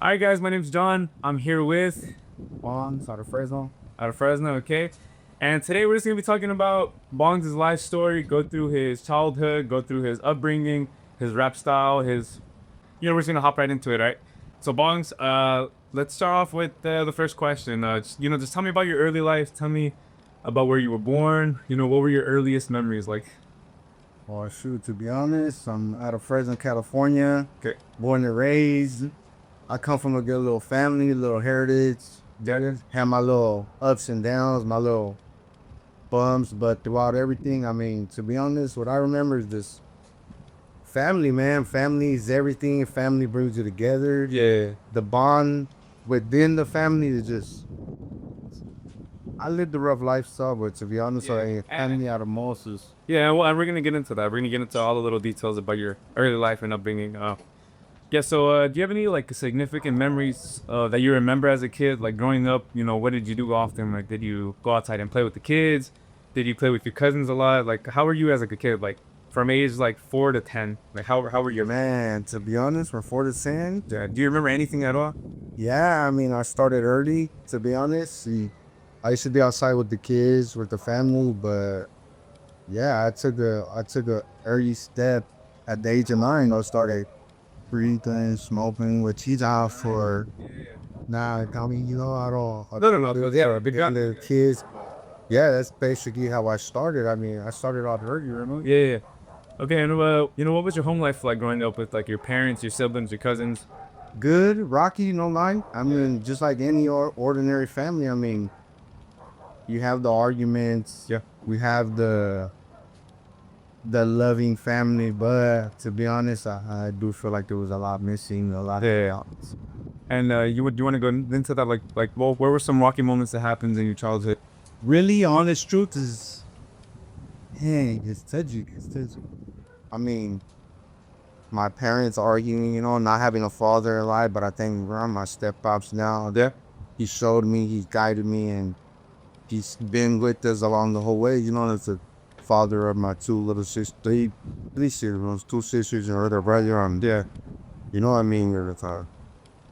All right, guys, my name's John. I'm here with Bongs out of Fresno. out of Fresno, okay? And today we're just gonna be talking about Bongs' life story, go through his childhood, go through his upbringing, his rap style, we're just gonna hop right into it, right? So Bongs, let's start off with the first question. Just tell me about your early life. Tell me about where you were born. What were your earliest memories like? Well, shoot, to be honest, I'm out of Fresno, California, Okay. born and raised. I come from a good little family, little heritage. Had my little ups and downs, my little bumps, but throughout everything, I mean, to be honest, what I remember is this family, man. Family is everything. Family brings you together. Yeah. The bond within the family is just. I lived a rough lifestyle, but to be honest, Yeah. I family out of Moses. Yeah, well, and we're gonna get into that. We're gonna get into all the little details about your early life and upbringing. Yeah, so do you have any like significant memories that you remember as a kid, like growing up? What did you do often? Like, did you go outside and play with the kids? Did you play with your cousins a lot? Like, how were you as like a kid? Like, from age like 4 to 10, like how were you? Man, to be honest, from 4 to 10, Do you remember anything at all? yeah, I mean, I started early, to be honest. I used to be outside with the kids, with the family, but yeah, I took a early step at the age of 9. I started breathing, smoking, which he's out for now. I mean, I don't. No, no, no. Yeah, big gun. The kids. Yeah, that's basically how I started. I mean, I started off early, remember? Yeah, yeah. Okay, and what was your home life like growing up with like your parents, your siblings, your cousins? Good, rocky, no lie. I mean, just like any ordinary family. I mean, you have the arguments. Yeah. We have the loving family, but to be honest, I do feel like there was a lot missing, a lot. Yeah. And you want to go into that well, where were some rocky moments that happened in your childhood? Really, honest truth is, hey, it's touchy. It's touchy. I mean, my parents arguing, not having a father alive, but I think around my step pops now. Yeah. He showed me, he guided me, and he's been with us along the whole way. As the father of my two little sisters, three sisters, two sisters and other brother. Yeah. You know what I mean?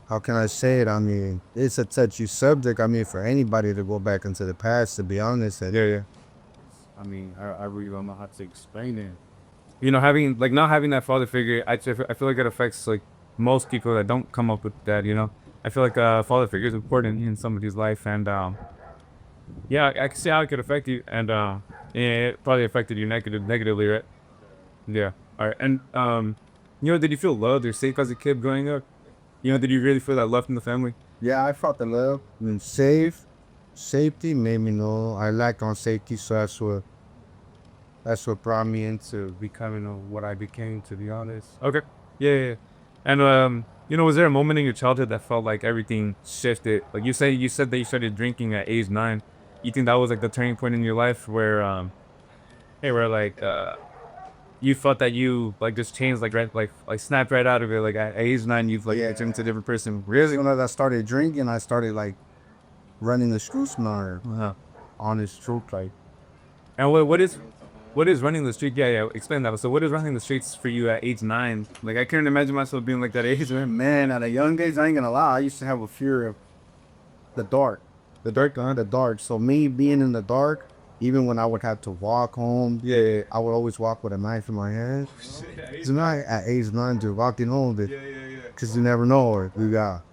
How can I say it? I mean, it's a touchy subject. I mean, for anybody to go back into the past, to be honest. And, Yeah, yeah. I mean, I really don't know how to explain it. Having like not having that father figure, I feel like it affects like most people that don't come up with that. I feel like father figure is important in somebody's life, and yeah, I can see how it could affect you, and yeah, it probably affected you negatively, right? Yeah. All right, and did you feel loved or safe as a kid growing up? Did you really feel that love from the family? Yeah, I felt the love. I mean, safety made me know I lacked on safety, so that's what brought me into becoming what I became, to be honest. Okay. Yeah, yeah, yeah. And was there a moment in your childhood that felt like everything shifted? Like you said that you started drinking at age 9. You think that was like the turning point in your life where where like you felt that you like just changed like right like snapped right out of it like at age 9 you've like turned into a different person. Really, when I started drinking, I started like running the streets now. Uh-huh. Honest truth, like And what is running the street? Yeah, yeah. Explain that. So what is running the streets for you at age 9? Like I couldn't imagine myself being like that age, man. man, at a young age, I ain't gonna lie, I used to have a fear of the dark. The dark. So me being in the dark, even when I would have to walk home, Yeah, yeah, I would always walk with a knife in my hand. yeah. Tonight at age 9, to walking home, Yeah, yeah, yeah. because you never know. You got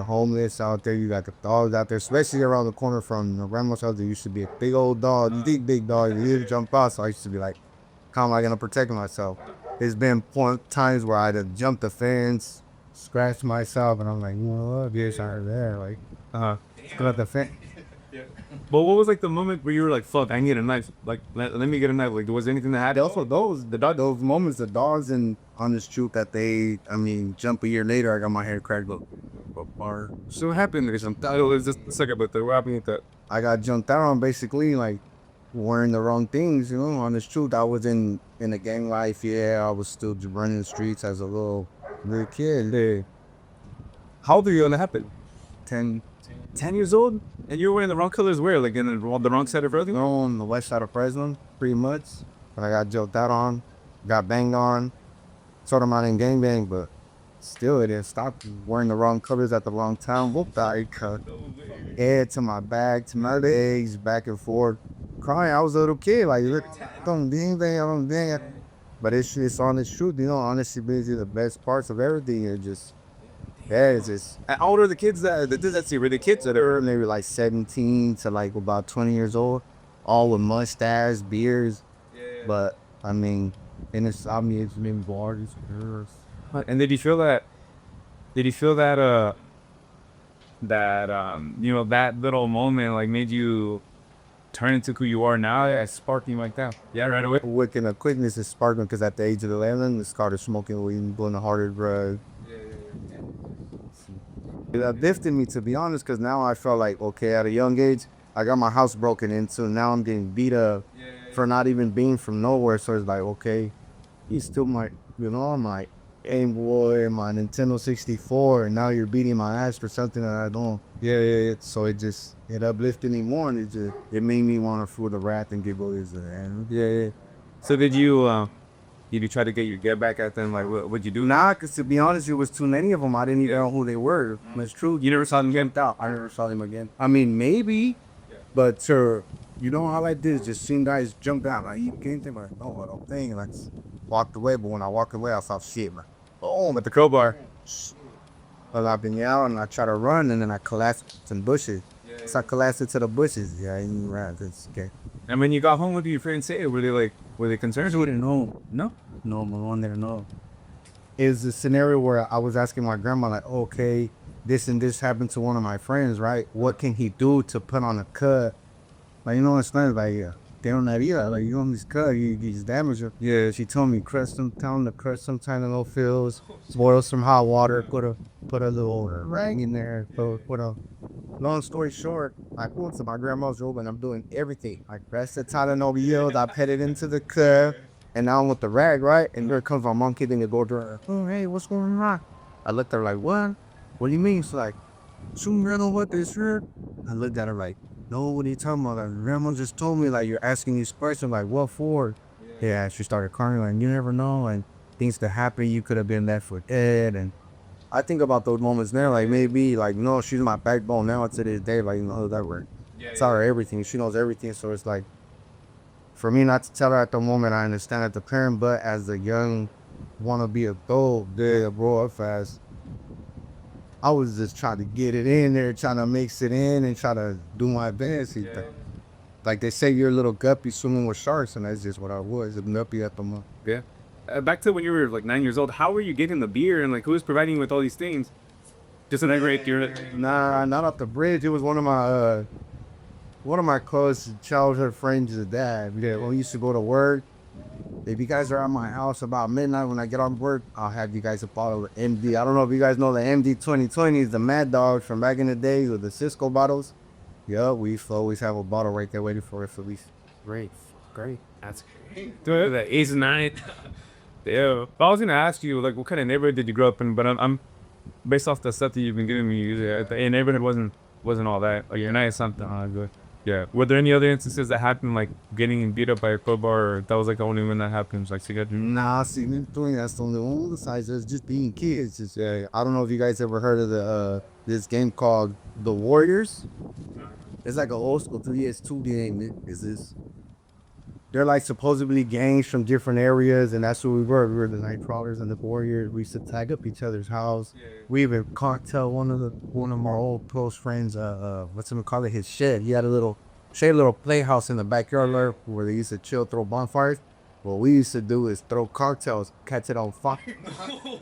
homeless out there. You got the dogs out there, especially around the corner from the grandma's house. There used to be a big old dog, big dog. You need to jump out. So I used to be like, how am I gonna protect myself? There's been times where I'd have jumped the fence, scratched myself, and I'm like, you know what, bitch, out there, like, Uh-huh. got the fence. But what was like the moment where you were like, "Fuck, I need a knife. Like, let me get a knife." Like, was there anything that happened? Also, those moments, the dogs, and honest truth that I mean, jump a year later, I got my hair cracked up bar. So what happened? There's some. It was just a second, but what happened with that? I got jumped out on basically like wearing the wrong things, honest truth. I was in a gang life, yeah. I was still running the streets as a little kid. Hey, how old are you when that happened? 10, 10 years old, and you were wearing the wrong colors. Where? Like in the wrong side of everything? on the west side of Fresno, pretty much. But I got jumped out on, got banged on. Sort of my name gangbang, but still it is. Stop wearing the wrong colors at the wrong time. Whoop, I cut head to my back, to my legs, back and forth. Crying. I was a little kid, like, look, don't ding, ding, I don't ding. But it's honest truth, you know, honesty brings you the best parts of everything. It just, yeah, it's just, How old are the kids that did that? See, were the kids that are? maybe like 17 to like about 20 years old, all with mustaches, beards. But I mean, insomnia is maybe bars. And did you feel that? Did you feel that? You know, that little moment like made you turn into who you are now, as sparking like that. Yeah, right away. Wicking a quickness is sparkling because at the age of 11, I started smoking weed, doing the harder drug. It uplifted me, to be honest, because now I felt like, okay, at a young age, I got my house broken into. Now I'm getting beat up for not even being from nowhere. So it's like, okay, he's still my, you know, my Game Boy, my Nintendo 64, and now you're beating my ass for something that I don't. Yeah. So it uplifted me more, and it made me want to feel the wrath and give all this. Yeah. So did you try to get your get back at them? Like, what'd you do? Nah, because to be honest, it was too many of them. I didn't even know who they were. It's true. You never saw them again? Out. I never saw them again. I mean, maybe, but you know how I did? Just seen guys jump out. Like, you can't think, like, oh, I don't think. Like, walked away. But when I walked away, I saw shit, man. Oh, at the crowbar. Well, I've been out and I try to run, and then I collapsed in bushes. So I collapsed into the bushes. Yeah, I didn't run. It's okay. And when you got home, what did your parents say? Were they concerned? Wouldn't know. No. No, my mom didn't know. It was a scenario where I was asking my grandma, like, okay, this and this happened to one of my friends, right? What can he do to put on a cut? Like, you know, it's not like, they don't have either. Like, you on this cut, he's damaged. Yeah, she told me, tell him to crush some tiny little fills, boil some hot water, put a little rag in there, put a, long story short, I went to my grandma's room and I'm doing everything. I pressed the Tylenol yield, I put it into the cut, and now I'm with the rag, right? And here comes my mom kicking the door to her. Oh, hey, what's going on? I looked at her like, what? What do you mean? She's like, some grandma, what this here? I looked at her like, no, what are you talking about? Like, grandma just told me, like, you're asking these questions, like, what for? Yeah, she started crying, like, you never know, and things that happen, you could have been left for dead, and I think about those moments now, like, maybe, like, no, she's my backbone now to this day, like, you know, that word. Tell her everything, she knows everything, so it's like, for me not to tell her at the moment, I understand as the parent, but as a young wanna-be adult, yeah, grow up fast, I was just trying to get it in there, trying to mix it in and try to do my best. Like they say, you're a little guppy swimming with sharks, and that's just what I was, a guppy at the moment. Yeah. Back to when you were like 9 years old, how were you getting the beer and like who was providing you with all these things? Just an great beer. Nah, not off the bridge. It was one of my close childhood friends' dad. Yeah, when we used to go to work. If you guys are at my house about midnight when I get on work, I'll have you guys a bottle of MD. I don't know if you guys know the MD 2020 is the Mad Dog from back in the day with the Cisco bottles. Yeah, we used to always have a bottle right there waiting for us at least. Great. That's great. Dude, the A's night. Yeah. I was gonna ask you like what kind of neighborhood did you grow up in, but I'm based off the stuff that you've been giving me. The neighborhood wasn't all that. Like you're nice something. Good. Yeah. Were there any other instances that happened, like getting beat up by a crowbar, or that was like the only one that happens? Like, nah, see, me doing that's the only one. Besides, it's just being kids. Just I don't know if you guys ever heard of the this game called The Warriors. It's like an old school 3S2 game. Is this? They're like supposedly gangs from different areas, and that's who we were. We were the Night Crawlers and the Warriors. We used to tag up each other's house. We even cartel one of my old close friends. What's him call it? His shed. He had a little playhouse in the backyard where they used to chill, throw bonfires. What we used to do is throw cocktails, catch it on fire.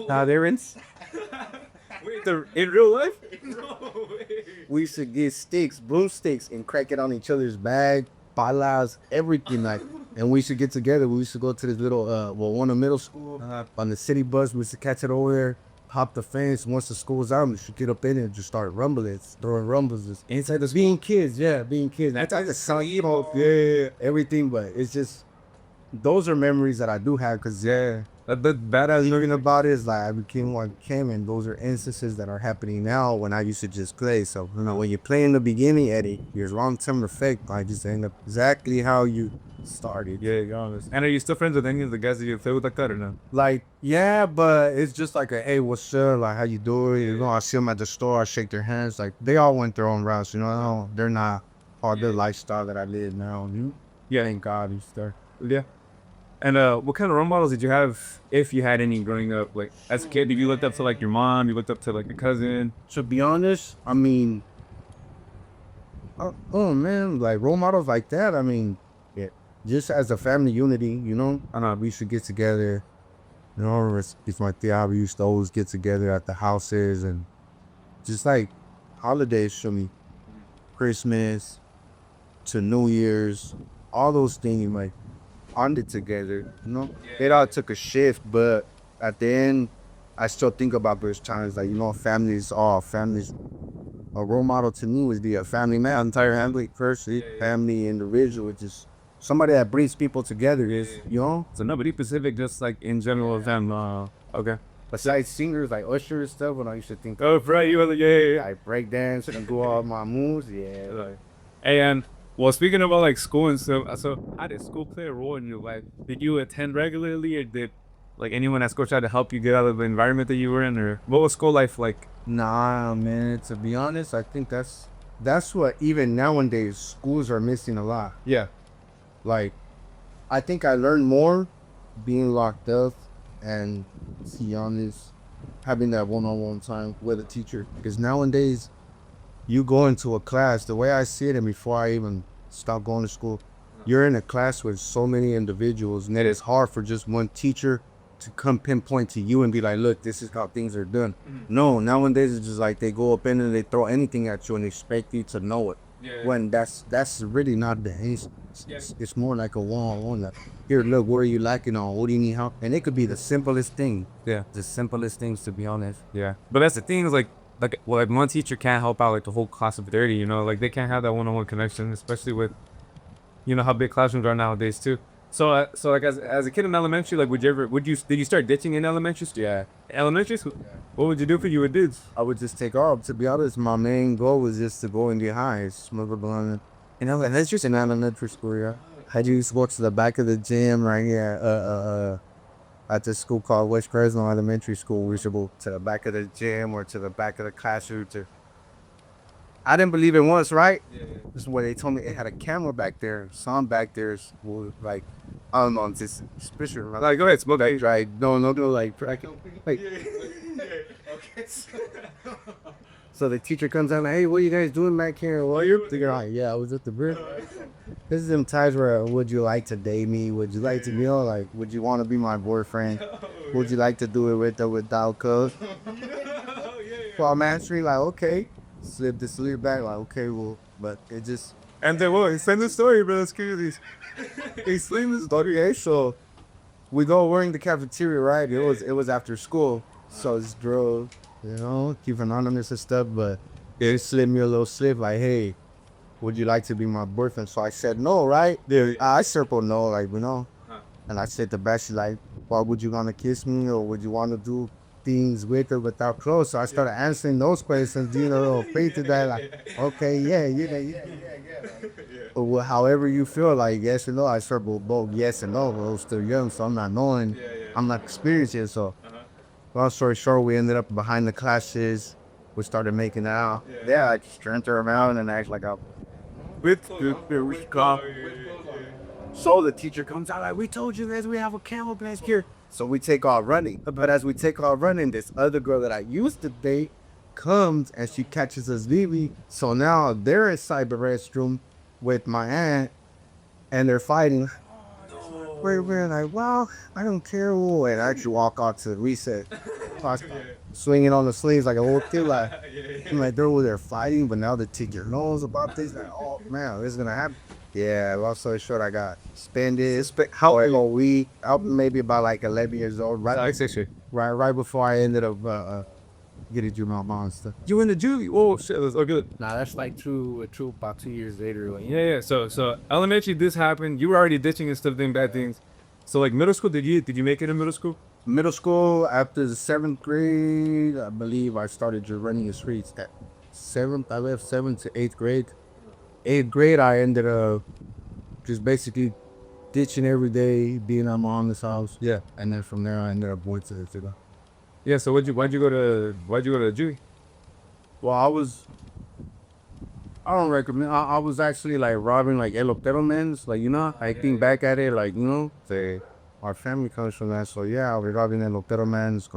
Now they're in. Wait, in real life? No way. We used to get broomsticks, and crack it on each other's bag, balas, everything like. And we used to get together. We used to go to this little, one in middle school. On the city bus, we used to catch it over there, hop the fence. Once the school's out, we should get up in it and just start rumbling, throwing rumbles. Just inside the being kids, being kids. That's how the song, everything. But it's just, those are memories that I do have, because, the badass looking about it is like I became what I became, and those are instances that are happening now when I used to just play. So, you know, when you play in the beginning, Eddie, your long-term effect, I just end up exactly how you started. Yeah, you're honest. And are you still friends with any of the guys that you play with like that or no? Like, yeah, but it's just like a, hey, what's up? Like, how you doing? You know, I see them at the store, I shake their hands. Like, they all went their own routes, you know. They're not part of the lifestyle that I live now. You, Yeah. thank God, you start. Yeah. And what kind of role models did you have, if you had any growing up? Like as a kid, did you look up to like your mom? You looked up to like a cousin? To be honest, I mean, oh man, like role models like that. I mean, yeah, just as a family unity, you know. I know we used to get together. You know, it's my tia. We used to always get together at the houses and just like holidays. Show me Christmas to New Year's, all those things like bonded together. You know, it all took a shift, but at the end, I still think about those times. Like, you know, families. A role model to me would be a family man, entire family person, family individual, just somebody that brings people together. Is, you know, So nobody specific, just like in general of them. Okay. besides singers like Usher and stuff. When I used to think Oh, right. You were like, yeah. I break dance and do all my moves, yeah. Like, and well, speaking about like school and stuff, so how did school play a role in your life? Did you attend regularly, or did like anyone at school try to help you get out of the environment that you were in, or what was school life like? Nah, man. To be honest, I think that's what even nowadays schools are missing a lot. Yeah. Like, I think I learned more being locked up and, to be honest, having that one-on-one time with a teacher. Because nowadays, you go into a class, the way I see it, and before I even stop going to school, you're in a class with so many individuals, and it is hard for just one teacher to come pinpoint to you and be like, look, this is how things are done. No, nowadays it's just like they go up in and they throw anything at you and expect you to know it. When that's really not the case. It's more like a one-on-one. Like, here, look, what are you lacking on? What do you need help? And it could be the simplest thing. Yeah. The simplest things, to be honest. Yeah. But that's the thing is like well, like one teacher can't help out like the whole class of 30. You know, like they can't have that one-on-one connection, especially with you know how big classrooms are nowadays too. So like as a kid in elementary, like did you start ditching in elementary school? Yeah. Elementary school. What would you do if you were dudes? I would just take off. To be honest, my main goal was just to go in the highs, smoke a blunt. You know, and that's just an elementary school, yeah. I used to go to the back of the gym right here, at this school called West Fresno Elementary School. We used to go to the back of the gym or to the back of the classroom to. I didn't believe it once, right? This is where they told me it had a camera back there. Some back there was like, I don't know, it's just suspicious. Like, go ahead, smoke. Right? No, like, like. So the teacher comes out like, hey, what are you guys doing back here? Well, you're thinking, like, yeah, I was at the bridge. This is them times where, would you like to date me? Would you like to, you know, like, would you want to be my boyfriend? Would you like to do it with or without code? Well, I'm answering like, okay. Slip the sleeve back, like, okay, well, but it just. And then what? Send the story, bro. It's curious. He's sleeping the story, eh? So we go, we're in the cafeteria, right? It was after school, so it's drove, you know, keep anonymous and stuff, but it slid me a little slip, like, hey, would you like to be my boyfriend? So I said no, right? Yeah. I circled no, like, you know, and I said to back, she's like, well, would you want to kiss me or would you want to do things with or without clothes? So I started answering those questions, you know, faith to that, like, okay, yeah. Well, however you feel, like yes or no. I circled both yes and no, but I was still young, so I'm not knowing, I'm not experienced yet. So, long story short, we ended up behind the classes. We started making out. Yeah, I just turned her around and act like I. With the car. So the teacher comes out like, we told you guys we have a camel glass here. So we take off running. But as we take off running, this other girl that I used to date comes and she catches us leaving. So now they're inside the restroom with my aunt and they're fighting. We're like, well, I don't care. And I actually walk out to the reset. Swinging on the sleeves like a little kid. Like, I'm like, they're over there fighting, but now the teacher knows about this. Like, oh, man, this is going to happen. Yeah, long story short, I got suspended. How old we? Maybe about like 11 years old. Right before I ended up getting juvenile bond stuff. You in the juvie? Oh shit, that's so good. Nah, that's like true about 2 years later. Like, Yeah. So elementary, this happened. You were already ditching and stuff, doing bad things. So like middle school, did you make it in middle school? Middle school, after the 7th grade, I believe I started just running the streets. At 7th, I left 7th to 8th grade. 8th grade, I ended up just basically ditching every day, being at my mom's house. Yeah, and then from there I ended up going to the. Yeah. So why'd you go to juvie? Well, I don't recommend. I was actually like robbing like elotero men's, like I think back at it, like our family comes from that, so yeah, I was robbing elotero men's,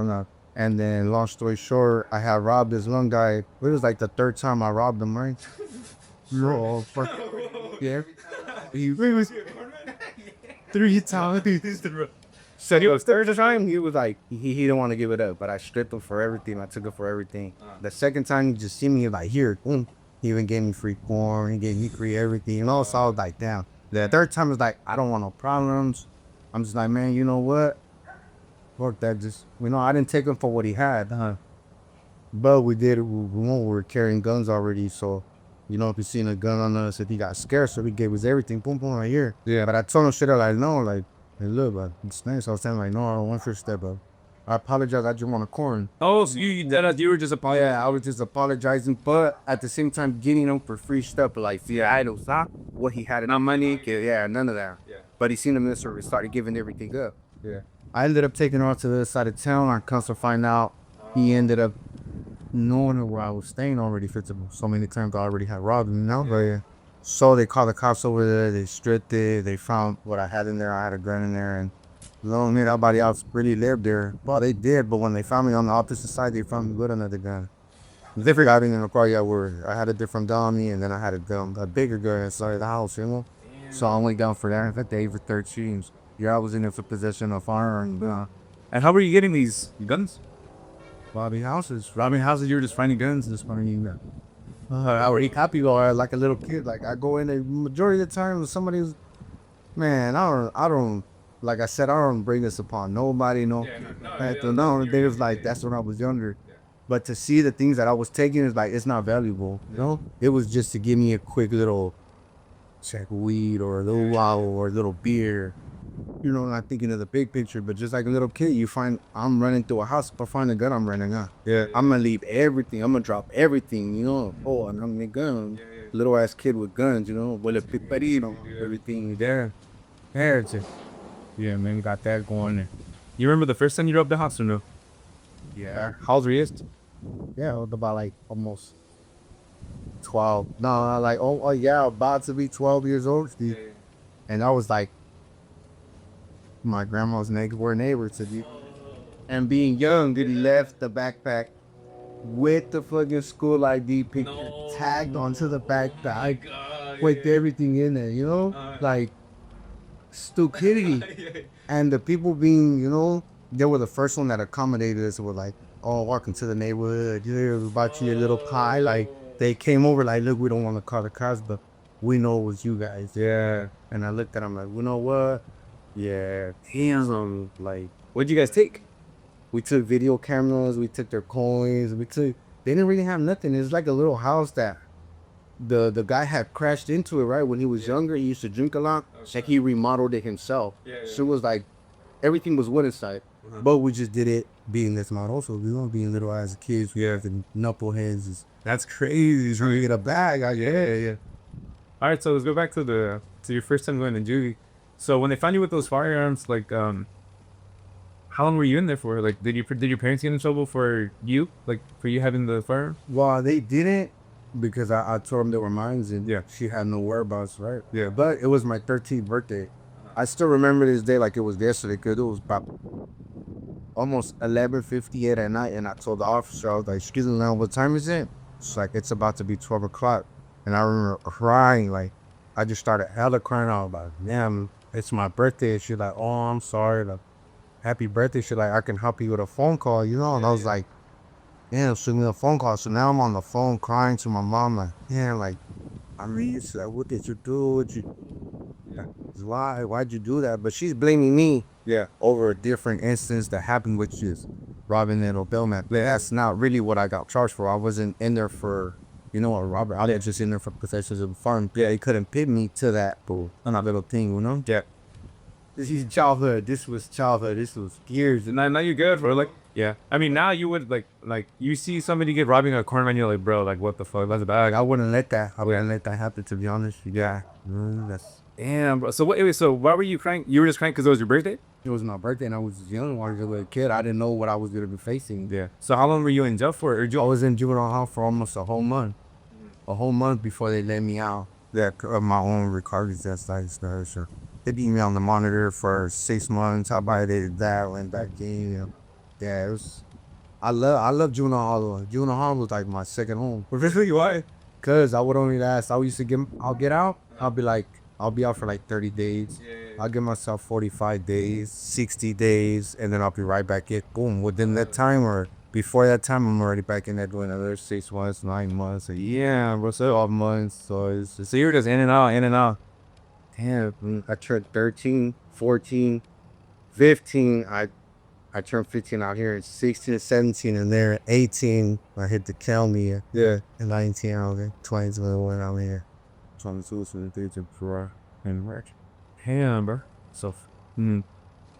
and then long story short, I had robbed this one guy. It was like the third time I robbed him, right? No, fuck. Yeah, he was 3 times. So he was third time. He was like he didn't want to give it up, but I stripped him for everything. I took it for everything. The second time he just see me, he was like here, boom. He even gave me free corn. He gave me free everything. So I was like, damn. The third time was like, I don't want no problems. I'm just like, man, you know what? Fuck that. Just I didn't take him for what he had, huh? But we did. We were carrying guns already, so if he seen a gun on us, if he got scared, so he gave us everything, boom, boom, right here. Yeah. But I told him straight up, like, no, like, hey, look, but it's nice. I was saying, like, no, I don't want your step up. I apologize. I just want a corn. Oh, so you were just a Yeah, I was just apologizing, but at the same time, getting him for free stuff, like, see, I don't stop what he had, not money, yeah, none of that. Yeah. But he seen the minister and started giving everything up. Yeah. I ended up taking her to the other side of town. I come to find out he ended up knowing where I was staying already. So many times I already had robbed him, But yeah. So they called the cops over there. They stripped it. They found what I had in there. I had a gun in there, and lo and behold, nobody else really lived there. Well, they did, but when they found me on the opposite side, they found me with another gun. They forgot me in the car. Yeah, where I had a different gun on me, and then I had a bigger gun inside the house. So I only got for that. I think they for 13. Yeah, I was in there for possession of firearms. And how were you getting these guns? Robbing houses. Robbing houses. You were just finding guns. Just finding. I already happy or like a little kid. Like I go in there majority of the time when somebody's, man, I don't, like I said, I don't bring this upon nobody. No, they was like that's when I was younger. But to see the things that I was taking is like it's not valuable. It was just to give me a quick little check of weed or a little wow or a little beer. Not thinking of the big picture, but just like a little kid, I'm running through a house, if I find a gun, I'm running out. Yeah. I'm gonna leave everything. I'm gonna drop everything, Oh, and I'm a gun. Little ass kid with guns, with a piperino, everything there. Yeah, man, got that going there. You remember the first time you robbed the house or no? Yeah. How old were you? Yeah, I was about like almost 12. No, like, oh yeah, about to be 12 years old. And I was like, my grandma's we're neighbors to you. And being young, he left the backpack with the fucking school ID picture tagged onto the backpack with everything in there, like stupidity. And the people being, they were the first one that accommodated us. Were like, oh, welcome to the neighborhood. Yeah, we bought you a little pie. Like they came over, like, look, we don't want to call the cops, but we know it was you guys. Yeah. And I looked at them like, you know what? Yeah, damn. Like, What'd you guys take? we took video cameras, we took their coins, they didn't really have nothing. It's like a little house that the guy had crashed into it, right? When he was younger, he used to drink a lot. Okay. Like he remodeled it himself. So it was like everything was wood inside. But we just did it being this model. So being little as kids, we have the knuckleheads. That's crazy. It's really get a bag. Yeah. All right, so let's go back to your first time going to juvie. So when they found you with those firearms, like, how long were you in there for? Like, did your parents get in trouble for you, like, for you having the firearm? Well, they didn't because I told them they were mine, and Yeah. she had no whereabouts, right? Yeah, but it was my 13th birthday. I still remember this day like it was yesterday because it was about almost 11:58 at night, and I told the officer, I was like, "Excuse me, now, what time is it?" It's like it's about to be 12 o'clock, and I remember crying, like I just started hella crying. I was like, "Damn, it's my birthday." And she's like, "Oh, I'm sorry, like, happy birthday." She's like, "I can help you with a phone call, And I was like, "Yeah, send me a phone call." So now I'm on the phone crying to my mom, like, "Yeah, like, I mean, she's like, what did you do? Why'd you do that?" But she's blaming me, over a different instance that happened, which is robbing an bellman. But that's not really what I got charged for. I wasn't in there for, a robbery. I was just in there for possession of a farm. Yeah, he couldn't pin me to that, but that little thing, Yeah. This is childhood. This was childhood. This was years. And now you're good, bro. Like, yeah. I mean, now you would like you see somebody get robbing a corn man, you're like, bro, like, what the fuck? That's bad. I wouldn't let that. I wouldn't let that happen. To be honest, yeah. That's Damn, bro. So what? Wait, so why were you crying? You were just crying because it was your birthday? It was my birthday and I was young. I was a little kid. I didn't know what I was gonna be facing. Yeah. So how long were you in jail for? Or I was in juvenile hall for almost a whole month. A whole month before they let me out. Yeah, of my own recovery test, like that. So they beat me on the monitor for 6 months. How about it? That went back in. Yeah, it was. I love juvenile hall. Juvenile hall was like my second home. really? Why? Cause I would only last. I used to get. I'll get out. I'll be out for like 30 days. I'll give myself 45 days, 60 days, and then I'll be right back in. Boom. Within that time or before that time, I'm already back in there doing another 6 months, 9 months. Yeah, bro. So all months. So it's So you were just in and out, in and out. damn. I turned 13, 14, 15. I turned 15 out here. 16, 17, and there 18. I hit the county. Yeah. And 19, okay. 20, 21 out here. 22, 23, 24, and work. Damn, bro. So, all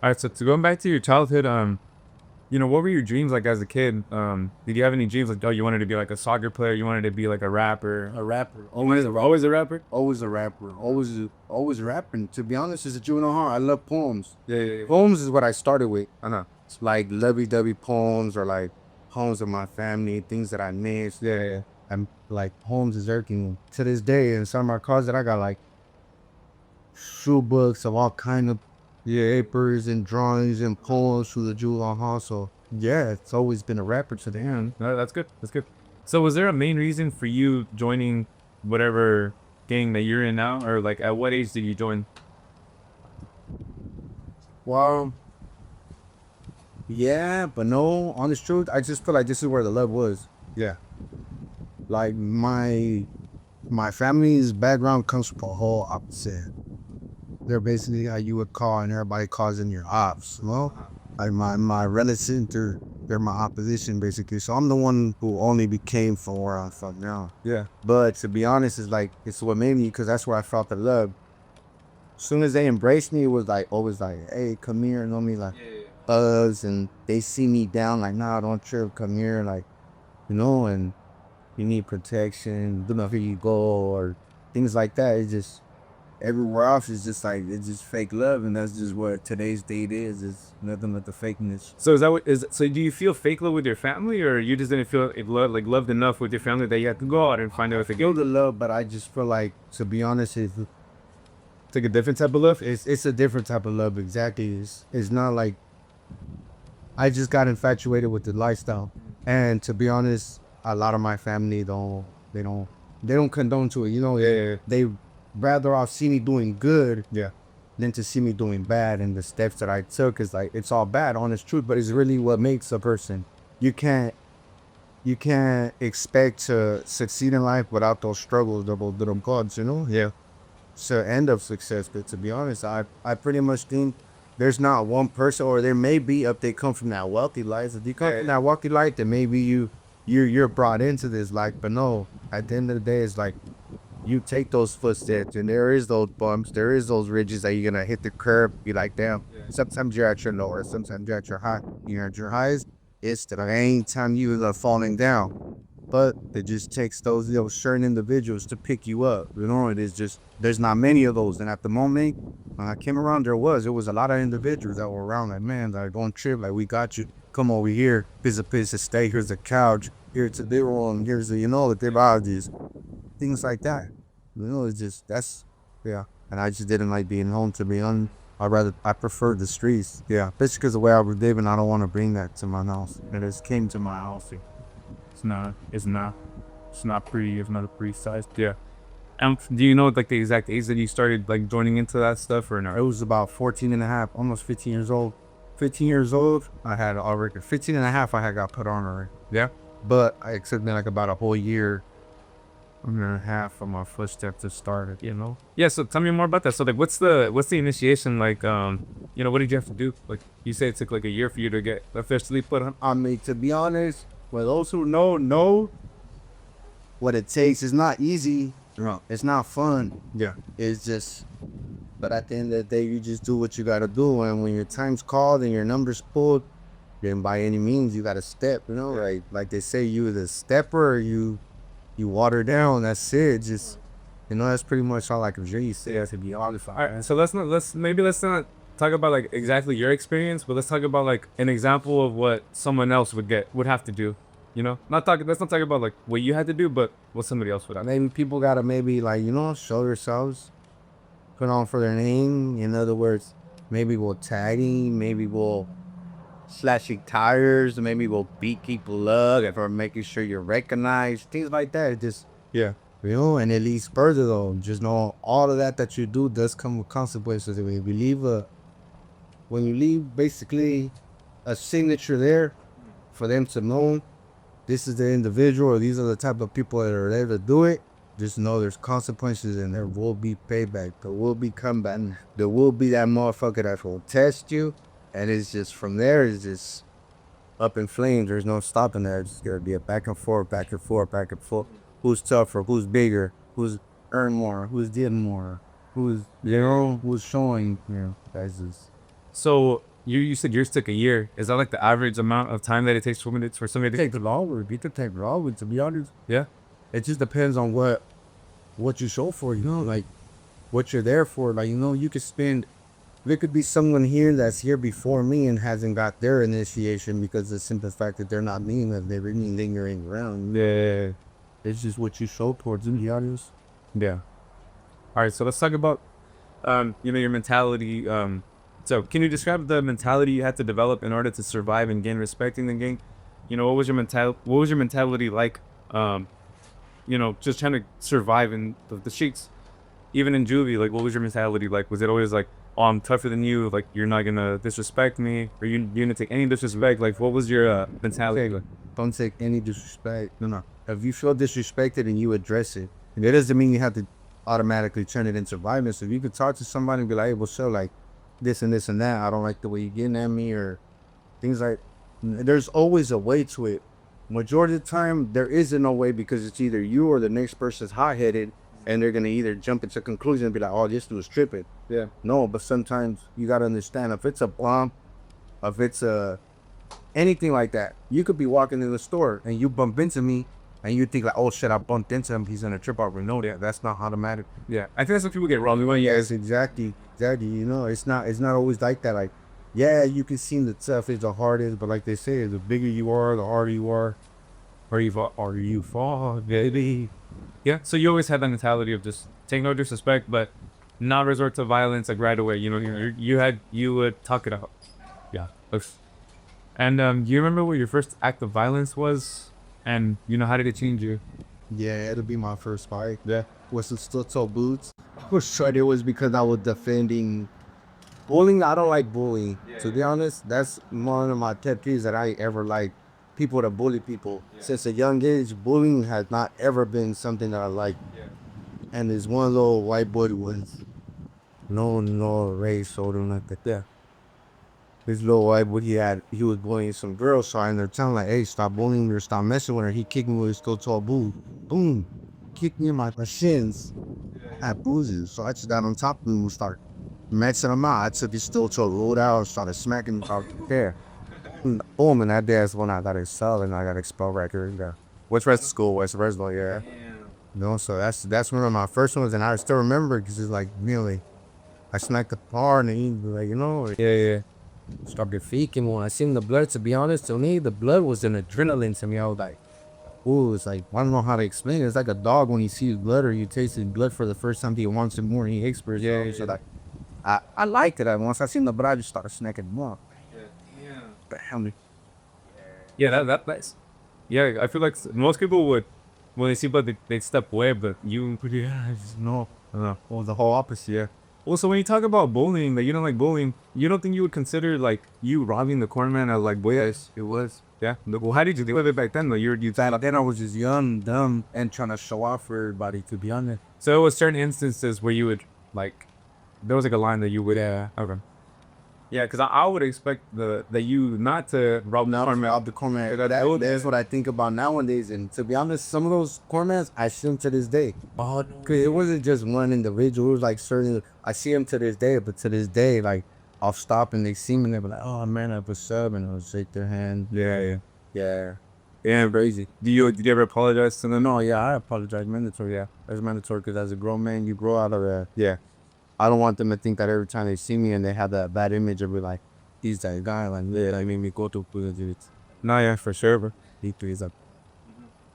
right. So to going back to your childhood, what were your dreams like as a kid? Did you have any dreams like, oh, you wanted to be like a soccer player? You wanted to be like a rapper? A rapper. Always a rapper? Always a rapper. Always rapping. To be honest, as a juvenile hall, I love poems. Yeah. Poems is what I started with. Uh-huh. It's like lovey-dovey poems or like poems of my family, things that I missed. Yeah. I'm like poems is everything. To this day, in some of my cars that I got like shoe books of all kind of papers and drawings and poems through the juvenile hall. So yeah, it's always been a rapper to the end. No, that's good. That's good. So was there a main reason for you joining whatever gang that you're in now? Or like at what age did you join? Well, yeah, but no, honest truth, I just feel like this is where the love was. Yeah. Like my family's background comes from a whole opposite. They're basically how you would call and everybody calls in your ops. Well, like my relatives, they're my opposition basically. So I'm the one who only became from where I'm from now. Yeah. But to be honest, it's what made me because that's where I felt the love. As soon as they embraced me, it was like always like, hey, come here, and me like us, and they see me down like, nah, don't trip, come here, like, and you need protection, don't know where you go or things like that. It's just everywhere else is just like it's just fake love, and that's just what today's date is. It's nothing but the fakeness. So is that what is so do you feel fake love with your family, or you just didn't feel it loved enough with your family that you had to go out and find out if it Feel the love, but I just feel like, to be honest, it's like a different type of love? it's a different type of love. Exactly, it's not like I just got infatuated with the lifestyle, and to be honest, a lot of my family they don't condone to it. They rather off see me doing good Yeah. than to see me doing bad. And the steps that I took is like it's all bad, honest truth, but it's really what makes a person. You can't expect to succeed in life without those struggles, double little gods, Yeah. it's the end of success. But to be honest, I pretty much think there's not one person, or there may be if they come from that wealthy life. If you come from that wealthy life, then maybe you're brought into this life. But no, at the end of the day, it's like you take those footsteps, and there is those bumps, there is those ridges that you're gonna hit the curb. Be like, damn. Sometimes you're at your lower, sometimes you're at your high. You're at your highest. It's the main time you are falling down. But it just takes those certain individuals to pick you up. It is just there's not many of those. And at the moment when I came around, it was a lot of individuals that were around. Like, man, like, don't trip. Like, we got you. Come over here. Here's a place to stay. Here's a couch. Here's a big room. Here's the the technologies, things like that. It's just yeah. And I just didn't like being home. To be honest, I prefer the streets. Yeah, basically because the way I was living, I don't want to bring that to my house. It just came to my house. It's not. It's not. It's not pretty. It's not a pretty sized. Yeah. Do you know like the exact age that you started like joining into that stuff or It no? was about 14 and a half, almost 15 years old. 15 years old, I had already, 15 and a half, I had got put on already. Yeah. But it took me like about a whole year and a half for my footstep to start it, Yeah. So tell me more about that. So like, what's the initiation like? What did you have to do? Like you say it took like a year for you to get officially put on. I mean, to be honest, for those who know what it takes. It's not easy. No. It's not fun. Yeah. It's just, but at the end of the day, you just do what you gotta do. And when your time's called and your number's pulled, then by any means you gotta step. Like they say, you the stepper, or you water down. That's it. Just You know, that's pretty much all I can really say, to be honest. All right, so let's not talk about like exactly your experience, but let's talk about like an example of what someone else would have to do. You know, let's not talk about like what you had to do, but what somebody else would have. Maybe people gotta maybe like, show themselves, put on for their name. In other words, maybe we'll tagging, maybe we'll slashing tires, maybe we'll beat people up if we're making sure you're recognized, things like that. Just Yeah. and it leads further though. Just know all of that you do does come with consequences. When you leave basically a signature there for them to know this is the individual or these are the type of people that are there to do it, just know there's consequences and there will be payback. There will be comeback. There will be that motherfucker that will test you. And it's just from there, it's just up in flames. There's no stopping there. It's gonna be a back and forth, back and forth, back and forth. Who's tougher? Who's bigger? Who's earned more? Who's did more? Who's showing? That's just So you said yours took a year. Is that like the average amount of time that it takes for somebody to take longer. It could take longer, to be honest. Yeah. It just depends on what you show for. Like what you're there for. Like you could spend. There could be someone here that's here before me and hasn't got their initiation because of the simple fact that they're not meaning that they're really lingering around. Yeah. It's just what you show towards them, to be honest. Yeah. All right, so let's talk about your mentality. So can you describe the mentality you had to develop in order to survive and gain respect in the game? What was your mentality like? Just trying to survive in the streets, even in juvie. Like, what was your mentality like? Was it always like, oh, I'm tougher than you, like you're not gonna disrespect me, or you're gonna take any disrespect? Like, what was your mentality like? Don't take any disrespect. No. If you feel disrespected and you address it, and that doesn't mean you have to automatically turn it into violence. If you could talk to somebody and be like, hey, what's up? Like this and this and that. I don't like the way you're getting at me or things like. There's always a way to it. Majority of the time, there isn't no way because it's either you or the next person's hot-headed and they're gonna either jump into conclusion and be like, oh, this dude's tripping. Yeah. No, but sometimes you gotta understand if it's a bomb, if it's anything like that, you could be walking in the store and you bump into me and you think like, oh shit, I bumped into him, he's gonna trip over. No, that's not automatic. Yeah, I think that's what people get wrong. Yes, exactly. It's not always like that. Like, yeah, you can seem the toughest, the hardest, but like they say, the bigger you are, the harder you are, or you fall, baby. Yeah, so you always had that mentality of just take no disrespect, but not resort to violence like right away. You would talk it out. Yeah. And do you remember what your first act of violence was? And how did it change you? Yeah, it'll be my first fight. Yeah. With some steel-toe boots. For sure, it was because I was defending bullying. I don't like bullying. To be honest, that's one of my pet peeves that I ever like. People that bully people. Since a young age, bullying has not ever been something that I like. And this one little white boy was no race or nothing like that. Yeah. This little white boy, he was bullying some girls, so I ended up telling like, hey, stop bullying her, stop messing with her. He kicked me with his steel-toe boot. Boom. Kicked me in my shins. I had bruises. So I just got on top of him and started messing him out. I took his steel-toe, rolled out, and started smacking him out there. Boom, and that day is when I got expelled and I got expelled right here. Yeah. West School, West Fresno, yeah. So that's one of my first ones, and I still remember because it's like really, I smacked the bar and he was like, Yeah. started faking when I seen the blood. To be honest, to me, the blood was an adrenaline to me. I was like, ooh, it's like, I don't know how to explain it. It's like a dog when he sees blood or you taste his blood for the first time, he wants it more and he experts. Yeah. So like, I liked it. Once I seen the blood, I just started snacking more. Bam. Yeah, that's yeah. I feel like most people would, when they see blood, they'd step away, but you, Yeah, I just know. Well, the whole opposite. Yeah. Also, when you talk about bullying, that you don't like bullying, you don't think you would consider like you robbing the corner man as like, boy, Yes, it was. yeah. Well, how did you deal with it back then? Though you Then I was just young, dumb, and trying to show off for everybody, to be honest. so it was certain instances where you would like, there was like a line that you would. Yeah. Okay. Yeah, because I would expect that you not to rob the corner man. Of the cornman. That's what I think about nowadays. And to be honest, some of those cornmans, I see them to this day. Oh, because it wasn't just one individual. It was like certain, I see them to this day, but to this day, like, I'll stop and they see me and they'll be like, oh man, I was sub, and I'll shake their hand. Yeah. Yeah. Yeah, Crazy. did you ever apologize to them? No, yeah, I apologize. Mandatory, yeah. That's mandatory because as a grown man, you grow out of that. Yeah. I don't want them to think that every time they see me and they have that bad image of me, like, he's that guy, like, yeah, like, made me go to it. No, yeah, for sure, bro. He three is like,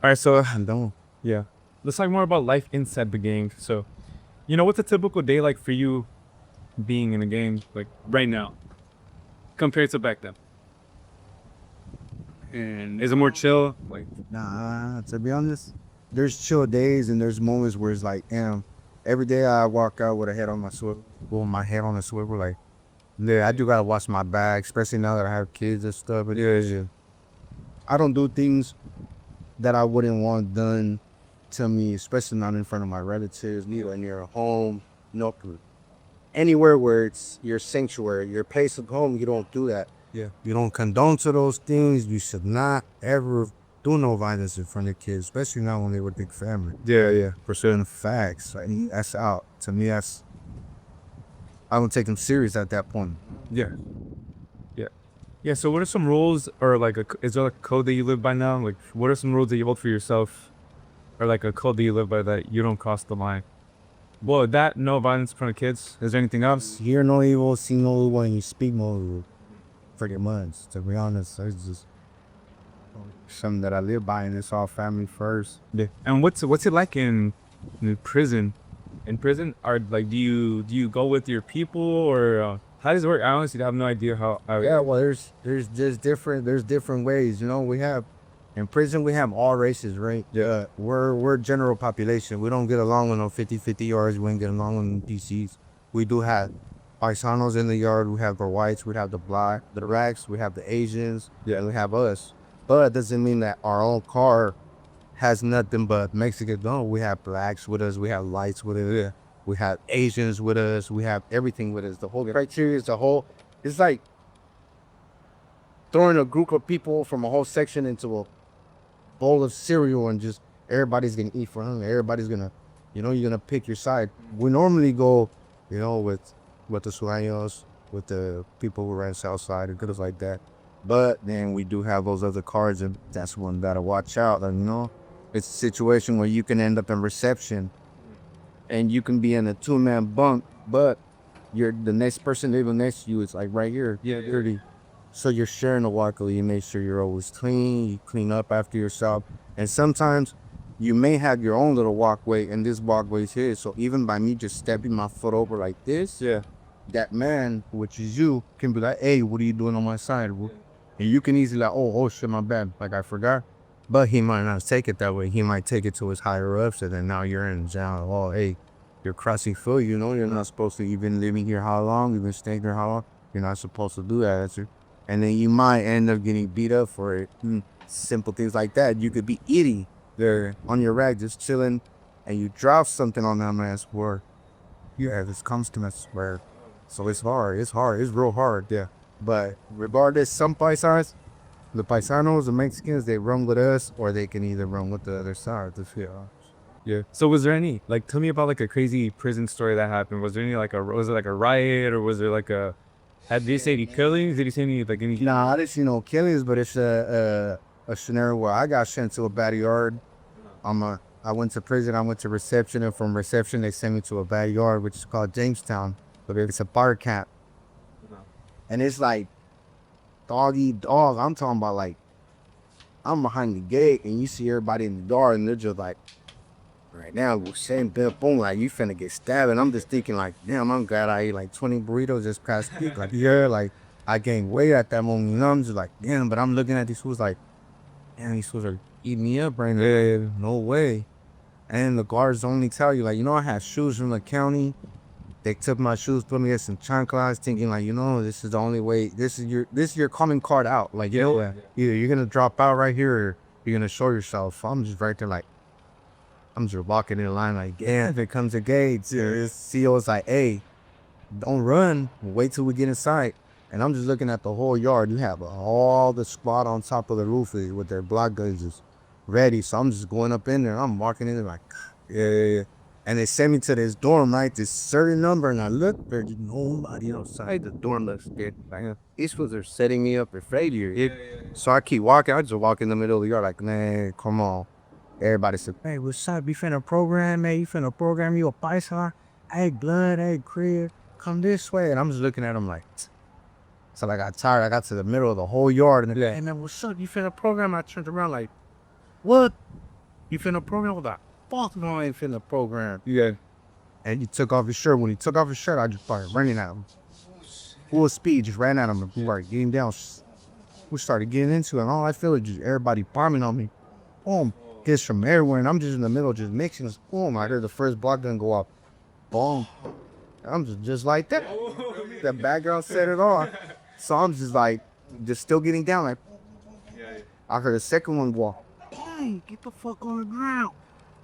All right, so and don't. yeah, let's talk more about life inside the game. So, what's a typical day like for you being in a game like right now compared to back then? And is it more chill? Like, Nah, to be honest, there's chill days and there's moments where it's like, damn, every day I walk out with a head on my swivel, with my head on a swivel, like, yeah, I do gotta watch my back, especially now that I have kids and stuff. But yeah, it's just, I don't do things that I wouldn't want done to me, especially not in front of my relatives, neither near a home, no, anywhere where it's your sanctuary, your place of home. You don't do that. yeah, You don't condone to those things. You should not ever do no violence in front of kids, especially not when they were big family. yeah, For certain facts, like, that's out. To me, that's, I don't take them serious at that point. yeah, yeah, yeah. So, what are some rules, or like, is there like a code that you live by now? Like, what are some rules that you hold for yourself, or like a code that you live by that you don't cross the line? Well, that no violence in front of kids. Is there anything else? Hear no evil, see no evil, and you speak no evil. Pretty much, to be honest, it's just something that I live by, and it's all family first. Yeah. And what's it like in prison? In prison, are like do you go with your people, or how does it work? I honestly have no idea how Yeah, well, there's just different ways. You know, we have in prison we have all races, right? Yeah. We're general population. We don't get along with no 50-50 yards. We ain't get along with PCs. We do have paisanos in the yard. We have the whites. We have the black, the blacks. We have the Asians. Yeah. And we have us. But it doesn't mean that our own car has nothing but Mexicans. No, we have blacks with us. We have lights with us. Yeah. We have Asians with us. We have everything with us. The whole criteria is the whole. It's like throwing a group of people from a whole section into a bowl of cereal and just everybody's gonna eat for hunger. Everybody's gonna, you're gonna pick your side. We normally go, with the sueños, with the people who ran Southside and things like that. But then we do have those other cards, and that's one gotta watch out. And it's a situation where you can end up in reception, and you can be in a 2-man bunk, but you're the next person living next to you is like right here, Yeah. 30. So you're sharing a walkway. You make sure you're always clean. You clean up after yourself. And sometimes you may have your own little walkway, and this walkway is here. So even by me just stepping my foot over like this, Yeah. that man, which is you, can be like, "Hey, what are you doing on my side?" And you can easily like, "Oh, shit, my bad. Like I forgot." But he might not take it that way. He might take it to his higher ups, and then now you're in jail. Oh, hey, you're crossing foot. You're not supposed to. You've been living here how long? You've been staying here how long? You're not supposed to do that. And then you might end up getting beat up for it. Simple things like that. You could be eating there on your rack, just chilling, and you drop something on that man's word. Yeah, this comes to us where. So it's hard. It's hard. It's real hard. Yeah. But regardless, some paisanos, the paisanos, the Mexicans, they run with us, or they can either run with the other side. Yeah. So was there any like tell me about like a crazy prison story that happened? Was there any like was it like a riot, or was there like a did he say any killings? Did he say any like any? Nah, I didn't see no killings, but it's a scenario where I got sent to a backyard. I went to prison. I went to reception, and from reception they sent me to a backyard, which is called Jamestown. But it's a bar camp, and it's like dog eat dog. I'm talking about like I'm behind the gate, and you see everybody in the door, and they're just like, right now, we're saying boom, like you finna get stabbed. And I'm just thinking like, damn, I'm glad I ate like 20 burritos just past peak. Like, yeah, like I gained weight at that moment. I'm just like, damn, but I'm looking at these fools like, damn, these fools are eating me up right now. Yeah, no way. And the guards only tell you, like, I had shoes from the county. They took my shoes, put me in some chanclas, thinking like, this is the only way. This is your coming card out. Like, either you're gonna drop out right here, or you're gonna show yourself. I'm just right there like, I'm just walking in line like, yeah, if it comes to gates, CEO's like, hey, don't run. Wait till we get inside. And I'm just looking at the whole yard. You have all the squad on top of the roof with their block guns just ready. So I'm just going up in there. I'm walking in there like, yeah. And they sent me to this dorm, right? This certain number, and I looked, there's nobody outside the dorm. Looks scared. Like, these fools are setting me up for failure. So I keep walking. I just walk in the middle of the yard, like, man, come on. Everybody said, hey, what's up? You finna program, man? You finna program you a Python? Hey, blood, hey, crib, come this way. And I'm just looking at them like, so I got tired. I got to the middle of the whole yard, and they're like, hey, man, what's up? You finna program? I turned around like, what? You finna program? What the fuck? No, I ain't finna program. Yeah. And he took off his shirt. When he took off his shirt, I just started running at him. Full speed, just ran at him and we started getting down. We started getting into it, and all I feel is just everybody bombing on me. Boom. Hits from everywhere, and I'm just in the middle, just mixing. Boom. I heard the first block gun go off. Boom. I'm just like that. The background set it off. So I'm just like, just still getting down. Like, I heard the second one go off. Hey, get the fuck on the ground.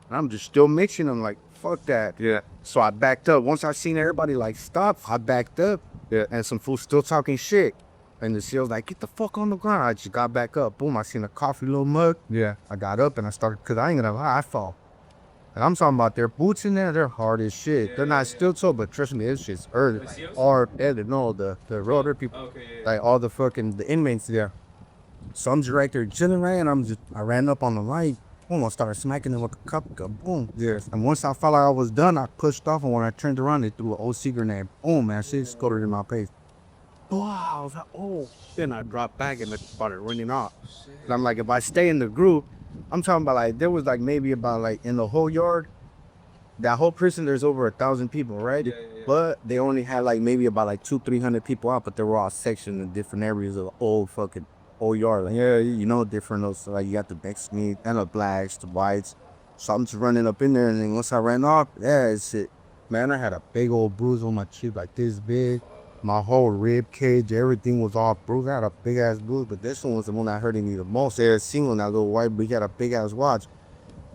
And I'm just still mixing them like, fuck that. Yeah. So I backed up. Once I seen everybody like stop, I backed up. Yeah. And some fools still talking shit. And the SEAL's like, get the fuck on the ground. I just got back up. Boom, I seen a coffee little mug. Yeah. I got up and I started, cause I ain't gonna lie, I fall. And I'm talking about their boots in there, they're hard as shit. They're not steel toe, but trust me, it's just hard. Or no, the roller people. Like all the fucking the inmates there. So I'm just right there chilling, right? And I ran up on the light. Boom, I started smacking them with a cup. Boom. Yeah. And once I felt like I was done, I pushed off. And when I turned around, they threw an OC grenade. Boom, man, shit exploded in my face. Wow, I was like, oh. Then I dropped back and it started running off. And I'm like, if I stay in the group, I'm talking about like, there was like maybe about like in the whole yard, that whole prison, there's over 1,000 people, right? But they only had like maybe about like 200-300 people out, but they were all sectioned in different areas of the whole yard. Like, yeah, you know, different. So like you got the Mexicans and the blacks, the whites. So I'm just running up in there, and then once I ran off, yeah, it's it. Man, I had a big old bruise on my cheek, like this big. My whole rib cage, everything was all bruised. I had a big ass bruise, but this one was the one that hurted me the most. They had seen one, that little white, but he had a big ass watch.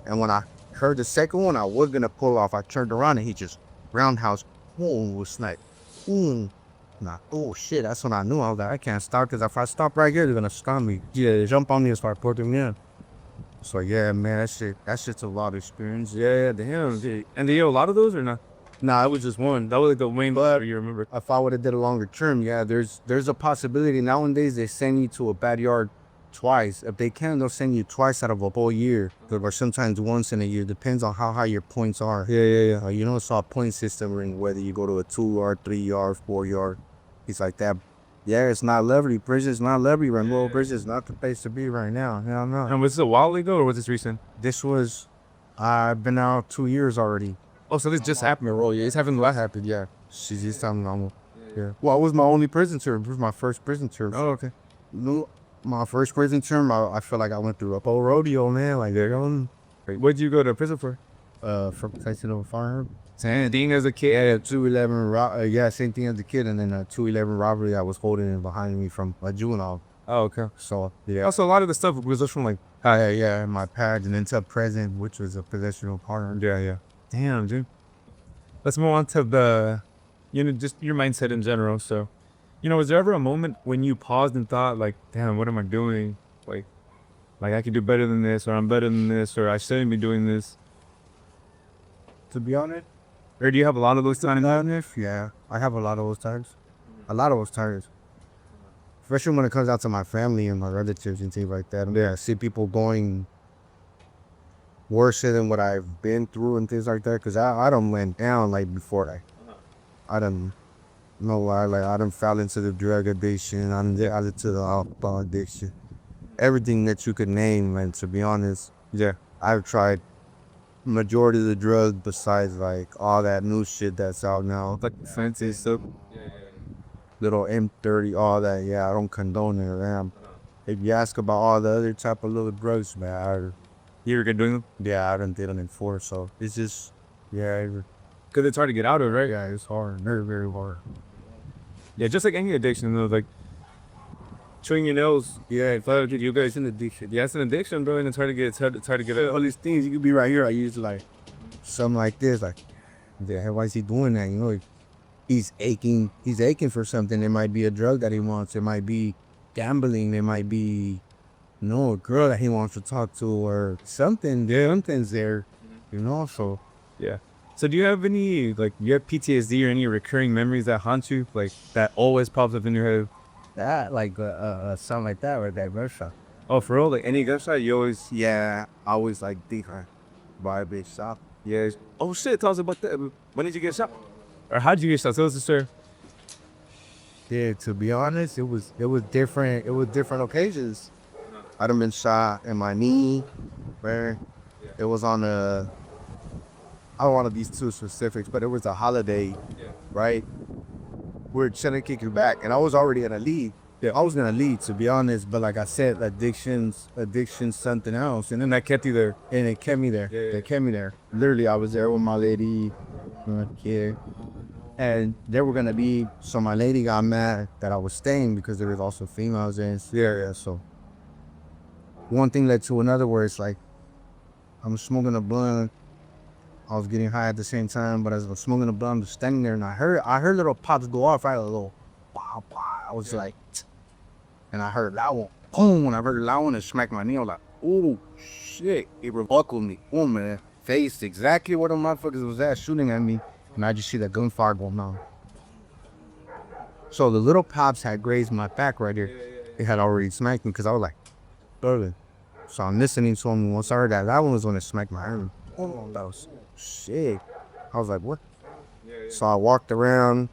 And when I heard the second one, I was gonna pull off. I turned around and he just roundhouse, boom, was like, boom. Nah, oh shit, that's when I knew. I was like, I can't stop, because if I stop right here, they're gonna stun me. Yeah, they jump on me and start putting me in. So yeah, man, that shit's a lot of experience. Yeah, damn. And do you have a lot of those or not? Nah, it was just one. That was like the main But you remember. if I would have did a longer term, yeah, there's a possibility. Nowadays, they send you to a bad yard twice. If they can, they'll send you twice out of a whole year, or sometimes once in a year. Depends on how high your points are. Yeah. You know, it's all point system, and whether you go to a 2 yard, 3 yard, 4 yard, it's like that. Yeah, it's not lovely. Prison's not lovely. Rainbow Prison's not the place to be right now. Hell no. And was this a while ago or was this recent? This was, I've been out 2 years already. Oh, so this just happened. Oh yeah, it's happened. What happened? Yeah, she's just time normal. Yeah. Well, it was my only prison term. It was my first prison term. Oh, okay. No, my first prison term. I feel like I went through a whole rodeo, man. Like they're going. What'd you go to prison for? For possession of a firearm. Same thing as a kid. Yeah, 211. Yeah, same thing as a kid, and then a 211 robbery. I was holding it behind me from a juvenile. Oh, okay. So yeah. Also, a lot of the stuff was just from like. Yeah, my pad, and then to present, which was a possession of a firearm. Yeah. Damn, dude. Let's move on to the, just your mindset in general. So, was there ever a moment when you paused and thought like, damn, what am I doing? Like I could do better than this, or I'm better than this, or I shouldn't be doing this. To be honest. Or do you have a lot of those times? Yeah, I have a lot of those times. A lot of those times. Especially when it comes out to my family and my relatives and things like that. Yeah, I see people going worse than what I've been through and things like that. Because I done went down like before. I done, no lie, like I done fell into the drug addiction. I done got into the alcohol addiction. Everything that you could name, and to be honest, yeah, I've tried majority of the drugs besides like all that new shit that's out now. Like fancy stuff. Little M30, all that. Yeah, I don't condone it. Man. If you ask about all the other type of little drugs, man, You ever get doing them? I done did them before, so it's just, yeah. Because it's hard to get out of, right? Yeah, it's hard. Very, very hard. Yeah, just like any addiction, though, like chewing your nails. Yeah, You guys, it's an addiction. yeah, it's an addiction, bro, and it's hard to get. It's hard to get All out. these things, you could be right here. I used to like something like this, like, yeah, why is he doing that? You know, he's aching for something. It might be a drug that he wants. It might be gambling. It might be, a girl that he wants to talk to or something. Something's there, So Yeah. So do you have any, like, you have PTSD or any recurring memories that haunt you, like that always pops up in your head? That like something like that or that gunshot. Oh, for real? Like any gunshot, you always, Yeah, I always like different by a bitch shop. yeah. Oh shit, tell us about that. When did you get shot? Or how'd you get shot? Tell us the story. Yeah, to be honest, it was different. It was different occasions. I done been shot in my knee, where it was on a. I don't want to be too specifics, but it was a holiday, right? We're chilling, kicking back, and I was already in a lead. Yeah, I was gonna lead, to be honest, but like I said, addiction's something else, And that kept you there. and it kept me there. Yeah. It kept me there. Literally, I was there with my lady, my kid, and there were gonna be. So my lady got mad that I was staying because there was also females in. Yeah. So one thing led to another, where it's like I'm smoking a blunt. I was getting high at the same time, but as I was smoking a blunt, I was standing there, and I heard little pops go off. I had a little, pow, pow. I was like, and I heard that one, boom. When I heard that one, it smacked my knee. I was like, oh shit! It buckled me, boom, man. Faced exactly where the motherfuckers was at, shooting at me, and I just see that gunfire going on. So the little pops had grazed my back right here. It had already smacked me because I was like, burning. So I'm listening to him. Once I heard that one was when it smacked my arm. Oh, that was shit. I was like, what? So I walked around.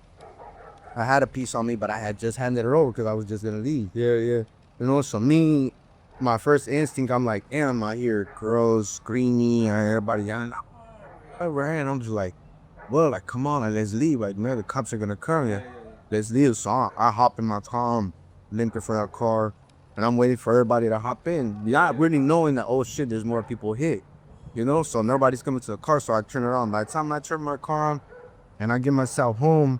I had a piece on me, but I had just handed it over because I was just gonna leave. Yeah. You know, so me, my first instinct, I'm like, damn, I hear girls screaming, and everybody yelling. I ran. I'm just like, well, like, come on, like, let's leave. Like, man, the cops are gonna come. Yeah, let's leave. So I hop in my car, I'm limping for that car, and I'm waiting for everybody to hop in. Not really knowing that, oh shit, there's more people hit. You know, so nobody's coming to the car, so I turn it on. By the time I turn my car on and I get myself home,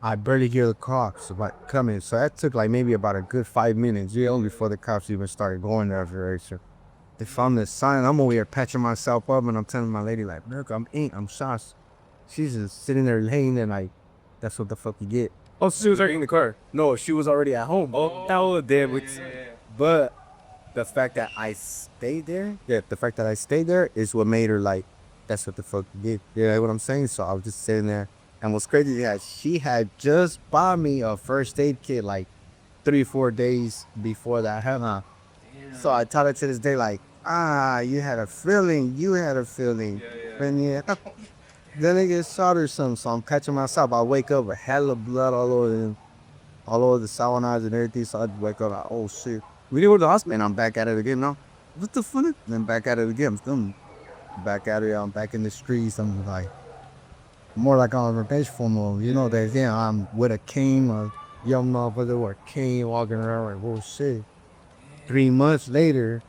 I barely hear the cops about coming. So that took like maybe about a good 5 minutes, before the cops even started going there. So they found this sign. I'm over here patching myself up, and I'm telling my lady, like, look, I'm ink, I'm shots. She's just sitting there laying there like, that's what the fuck you get. Oh, so she was already in the car. No, she was already at home. Oh, hell, damn. But the fact that I stayed there, the fact that I stayed there is what made her like, that's what the fuck you get. You know what I'm saying? So I was just sitting there. And what's crazy is that she had just bought me a first aid kit like 3 or 4 days before that happened. So I taught her to this day, like, you had a feeling. You had a feeling. And then it gets shot or something. So I'm catching myself. I wake up with hella blood all over them, all over the saunas and everything. So I wake up like, oh shit. We didn't go to the hospital. And I'm back at it again now. What the fuck? And then back at it again. I'm still back at it. I'm back in the streets. I'm like, more like on a revengeful mode. You know, that I'm with a cane, a young motherfucker with a cane walking around like, oh shit. 3 months later,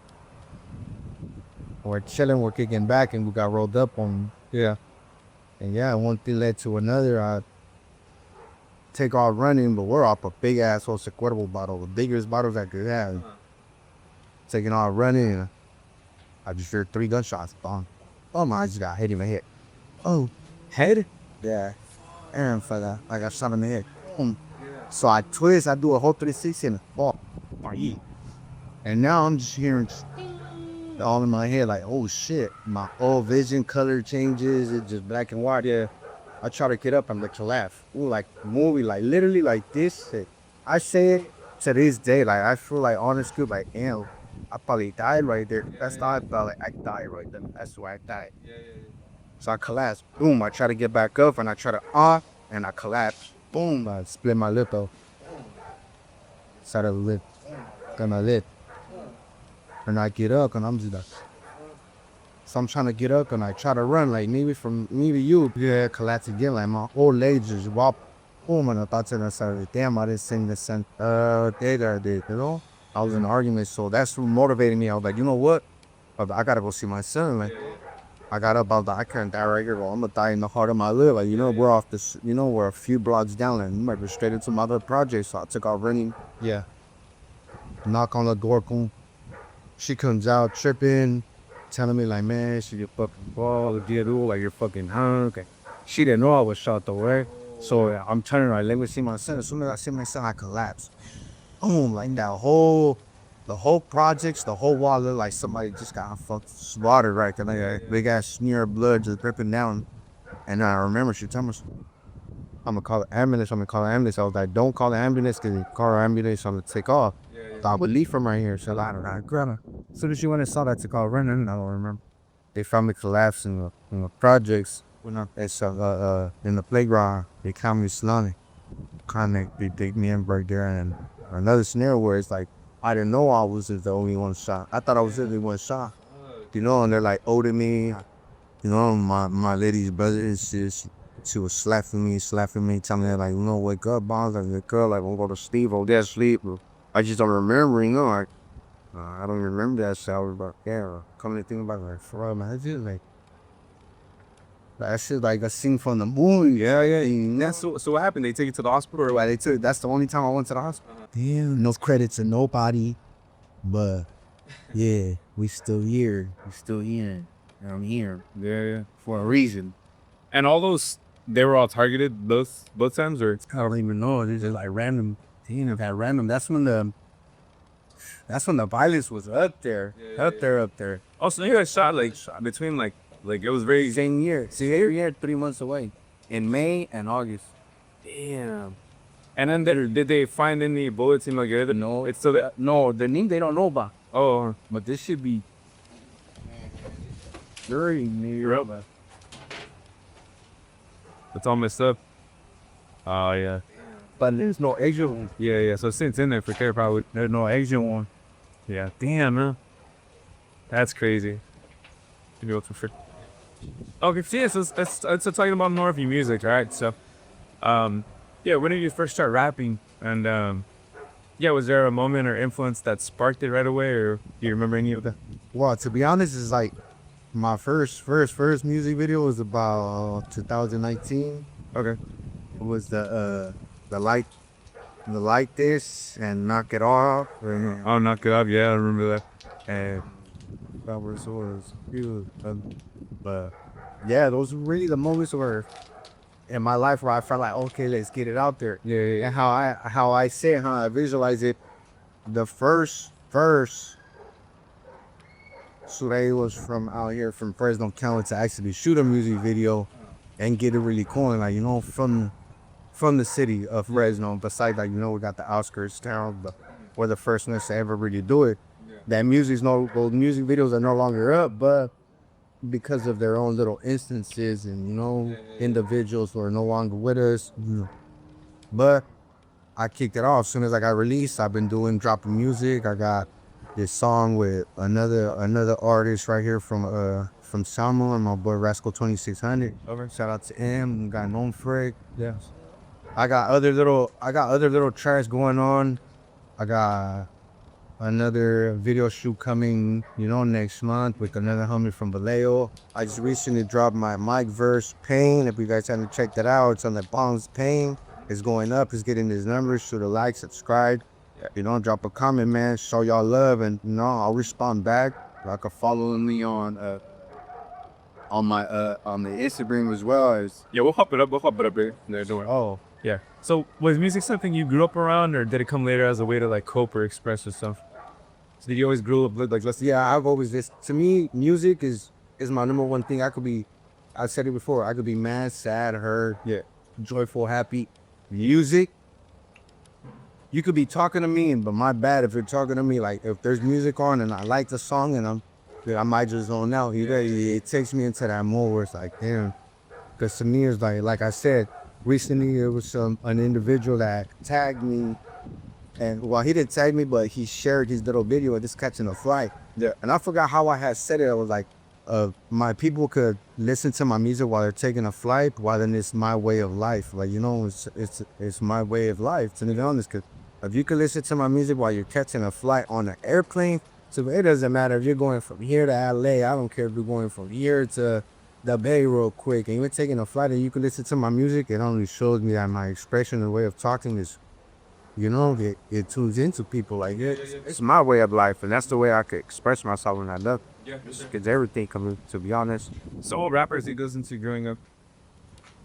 we're chilling, we're kicking back, and we got rolled up on. Yeah. And yeah, one thing led to another. I take off running, but we're off a big ass Jose Cuervo bottle, the biggest bottles I could have. Taking off running, and I just heard 3 gunshots. Bong. Oh my, I just got hit in the head. Oh, Head? yeah. Aaron for that. I got shot in the head. Boom. So I twist, I do a whole 360 and fall. And now I'm just hearing all in my head, like, oh shit, my whole vision color changes, it's just black and white. Yeah, I try to get up, I'm like to laugh. Ooh, like movie, like literally like this shit. I say it to this day, like I feel like honest good, like, damn, I probably died right there. That's how I felt, like I died right there. That's where I died. So I collapsed. Boom, I try to get back up and I try to and I collapse. Boom, I split my lip though. Side of the lip. Got my lip. And I get up and I'm just like, so I'm trying to get up and I try to run, like maybe you, collapse again, like my old leg just wop. Boom, and I thought to myself, damn, I didn't sing the sent data I did, you know? I was in an argument, so that's what motivated me. I was like, you know what? I gotta go see my son, man. I got up, I was like, I can't die right here, bro. I'm gonna die in the heart of my live. Like, we're off this, we're a few blocks down and we might be straight into my other project. So I took off running. Yeah. Knock on the door, boom. She comes out tripping, telling me like, man, she get fucking ball, like you're fucking hunk. She didn't know I was shot though, right? So I'm turning around, let me see my son. As soon as I see my son, I collapse. Boom, like that whole the whole projects, the whole wall looked like somebody just got fucked slaughtered right there. Like a big ass smear of blood just dripping down. And I remember she told me, I'm gonna call the ambulance. I'm gonna call the ambulance. I was like, don't call the ambulance because you call the ambulance, I'm gonna take off. So I would leave from right here. So I don't know, grab her. As soon as she went and saw that, to call running. I don't remember. They found me collapsed in the projects. It's in the playground. They found me slowly. Kind of they dig me in right there. And another scenario where it's like I didn't know I was the only one shot. I thought I was the only one shot. You know, and they're like older me. You know, my lady's brother is just, she was slapping me, telling me like, you know, wake up, Bongs, like wake up, like we'll go to sleep, oh that's sleep. I just don't remember, you know, like I don't remember that so I was like, yeah, coming to think about it, like for real, man, it's just like that shit like a scene from the movie. Yeah, yeah. And that's So what happened? They take you to the hospital, or why they took. That's the only time I went to the hospital. Damn, no credit to nobody, but yeah, we still here. We still here. And I'm here yeah. for a reason. And all those, they were all targeted both times, or I don't even know. It's just like random. Damn, had random. That's when the violence was up there, up there. also you guys shot like between like it was very Same year. See, every year, 3 months away, in May and August. damn. And then did they find any bullets in like your other? No, It's still there. no, the name they don't know about. Oh, But this should be very near. Yep. It's all messed up. Oh yeah, But there's no Asian one. yeah. So since in there for care, probably. There's no Asian one. Yeah, damn, man. That's crazy. To be able to okay, so yeah, so let's talking about more of your music, all right? So, yeah, when did you first start rapping? And yeah, was there a moment or influence that sparked it right away, or do you remember any of that? Well, to be honest, it's like my first music video was about 2019. Okay. It was the like this and knock it off. Oh, knock it up. Yeah, I remember that. And that was huge. But yeah, those were really the moments where in my life where I felt like, okay, let's get it out there. Yeah. And how I say it, how I visualize it. The first verse, Surrey was from out here from Fresno County to actually shoot a music video and get it really cool. And like, you know, from the city of Fresno, besides like, you know, we got the outskirts town, but we're the first ones to ever really do it. Those music videos are no longer up, but because of their own little instances and, you know, individuals who are no longer with us. But I kicked it off as soon as I got released. I've been dropping music. I got this song with another artist right here from Salmo and my boy Rascal 2600. Okay. Shout out to him. Got known for it. Yes. I got other little tracks going on. I got another video shoot coming, you know, next month with another homie from Vallejo. I just recently dropped my mic verse Pain. If you guys haven't checked that out, it's on the Bongs Pain. It's going up. It's getting his numbers. Shoot a like, subscribe. You know, drop a comment, man. Show y'all love, and you know, I'll respond back. Y'all can follow me on my on the Instagram as well as. Yeah, we'll hop it up. There. Don't worry. Oh, Yeah. So was music something you grew up around, or did it come later as a way to like cope or express yourself? So did you always grow up like let's yeah, I've always this. To me, music is my number one thing. I said it before. I could be mad, sad, hurt, joyful, happy. Music. You could be talking to me, but my bad if you're talking to me. Like if there's music on and I like the song and I might just zone out. It takes me into that mode where it's like, damn. Because to me, it's like I said, recently it was an individual that tagged me. And well, he didn't tag me, but he shared his little video of this catching a flight. Yeah. And I forgot how I had said it. I was like, my people could listen to my music while they're taking a flight, while then it's my way of life. Like, you know, it's my way of life, to be honest. Because if you could listen to my music while you're catching a flight on an airplane, so it doesn't matter if you're going from here to LA. I don't care if you're going from here to the Bay real quick, and you're taking a flight and you can listen to my music. It only shows me that my expression and way of talking is, you know, it tunes into people. Like it's my way of life, and that's the way I could express myself when I love. Yeah. Because everything comes, to be honest. So what rappers he goes into growing up?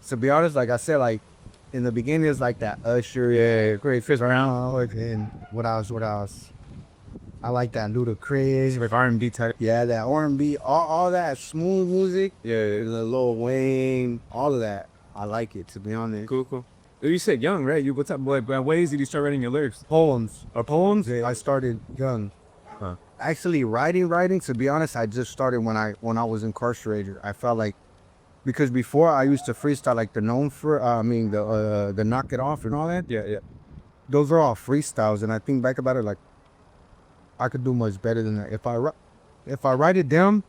To be honest, like I said, like in the beginning, it's like that Usher, Great Fish around, and what else? I like that Ludacris, Like R&B type. yeah, that R&B, all that smooth music, Yeah. the Lil Wayne, all of that. I like it, to be honest. Cool, cool. You said young, right? You what's up, boy? What ways did you start writing your lyrics? Poems. Or poems? Yeah, I started young. Huh. Actually, writing. To be honest, I just started when I was incarcerated. I felt like because before I used to freestyle like the known for the knock it off and all that. Yeah, yeah. Those are all freestyles, and I think back about it like I could do much better than that. If I write it down,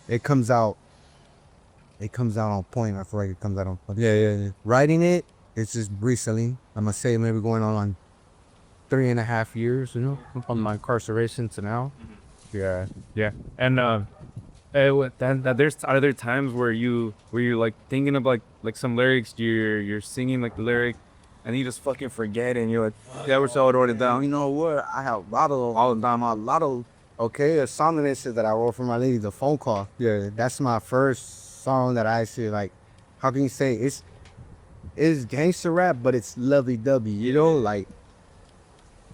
it comes out. It comes out on point. I feel like it comes out on point. Yeah, yeah, yeah. Writing it, it's just recently. I'm gonna say maybe going on 3.5 years. On my incarceration to now. Yeah, yeah. And there's are there times where you're like thinking of like some lyrics, you're singing like the lyric, and you just fucking forget, and you're like, yeah, we're so wrote it down. You know what? I have a lot of all the time. A lot of okay. A song of this shit that I wrote for my lady, the phone call. Yeah, that's my first song that I actually like. How can you say it's gangster rap, but it's lovey dovey. Like.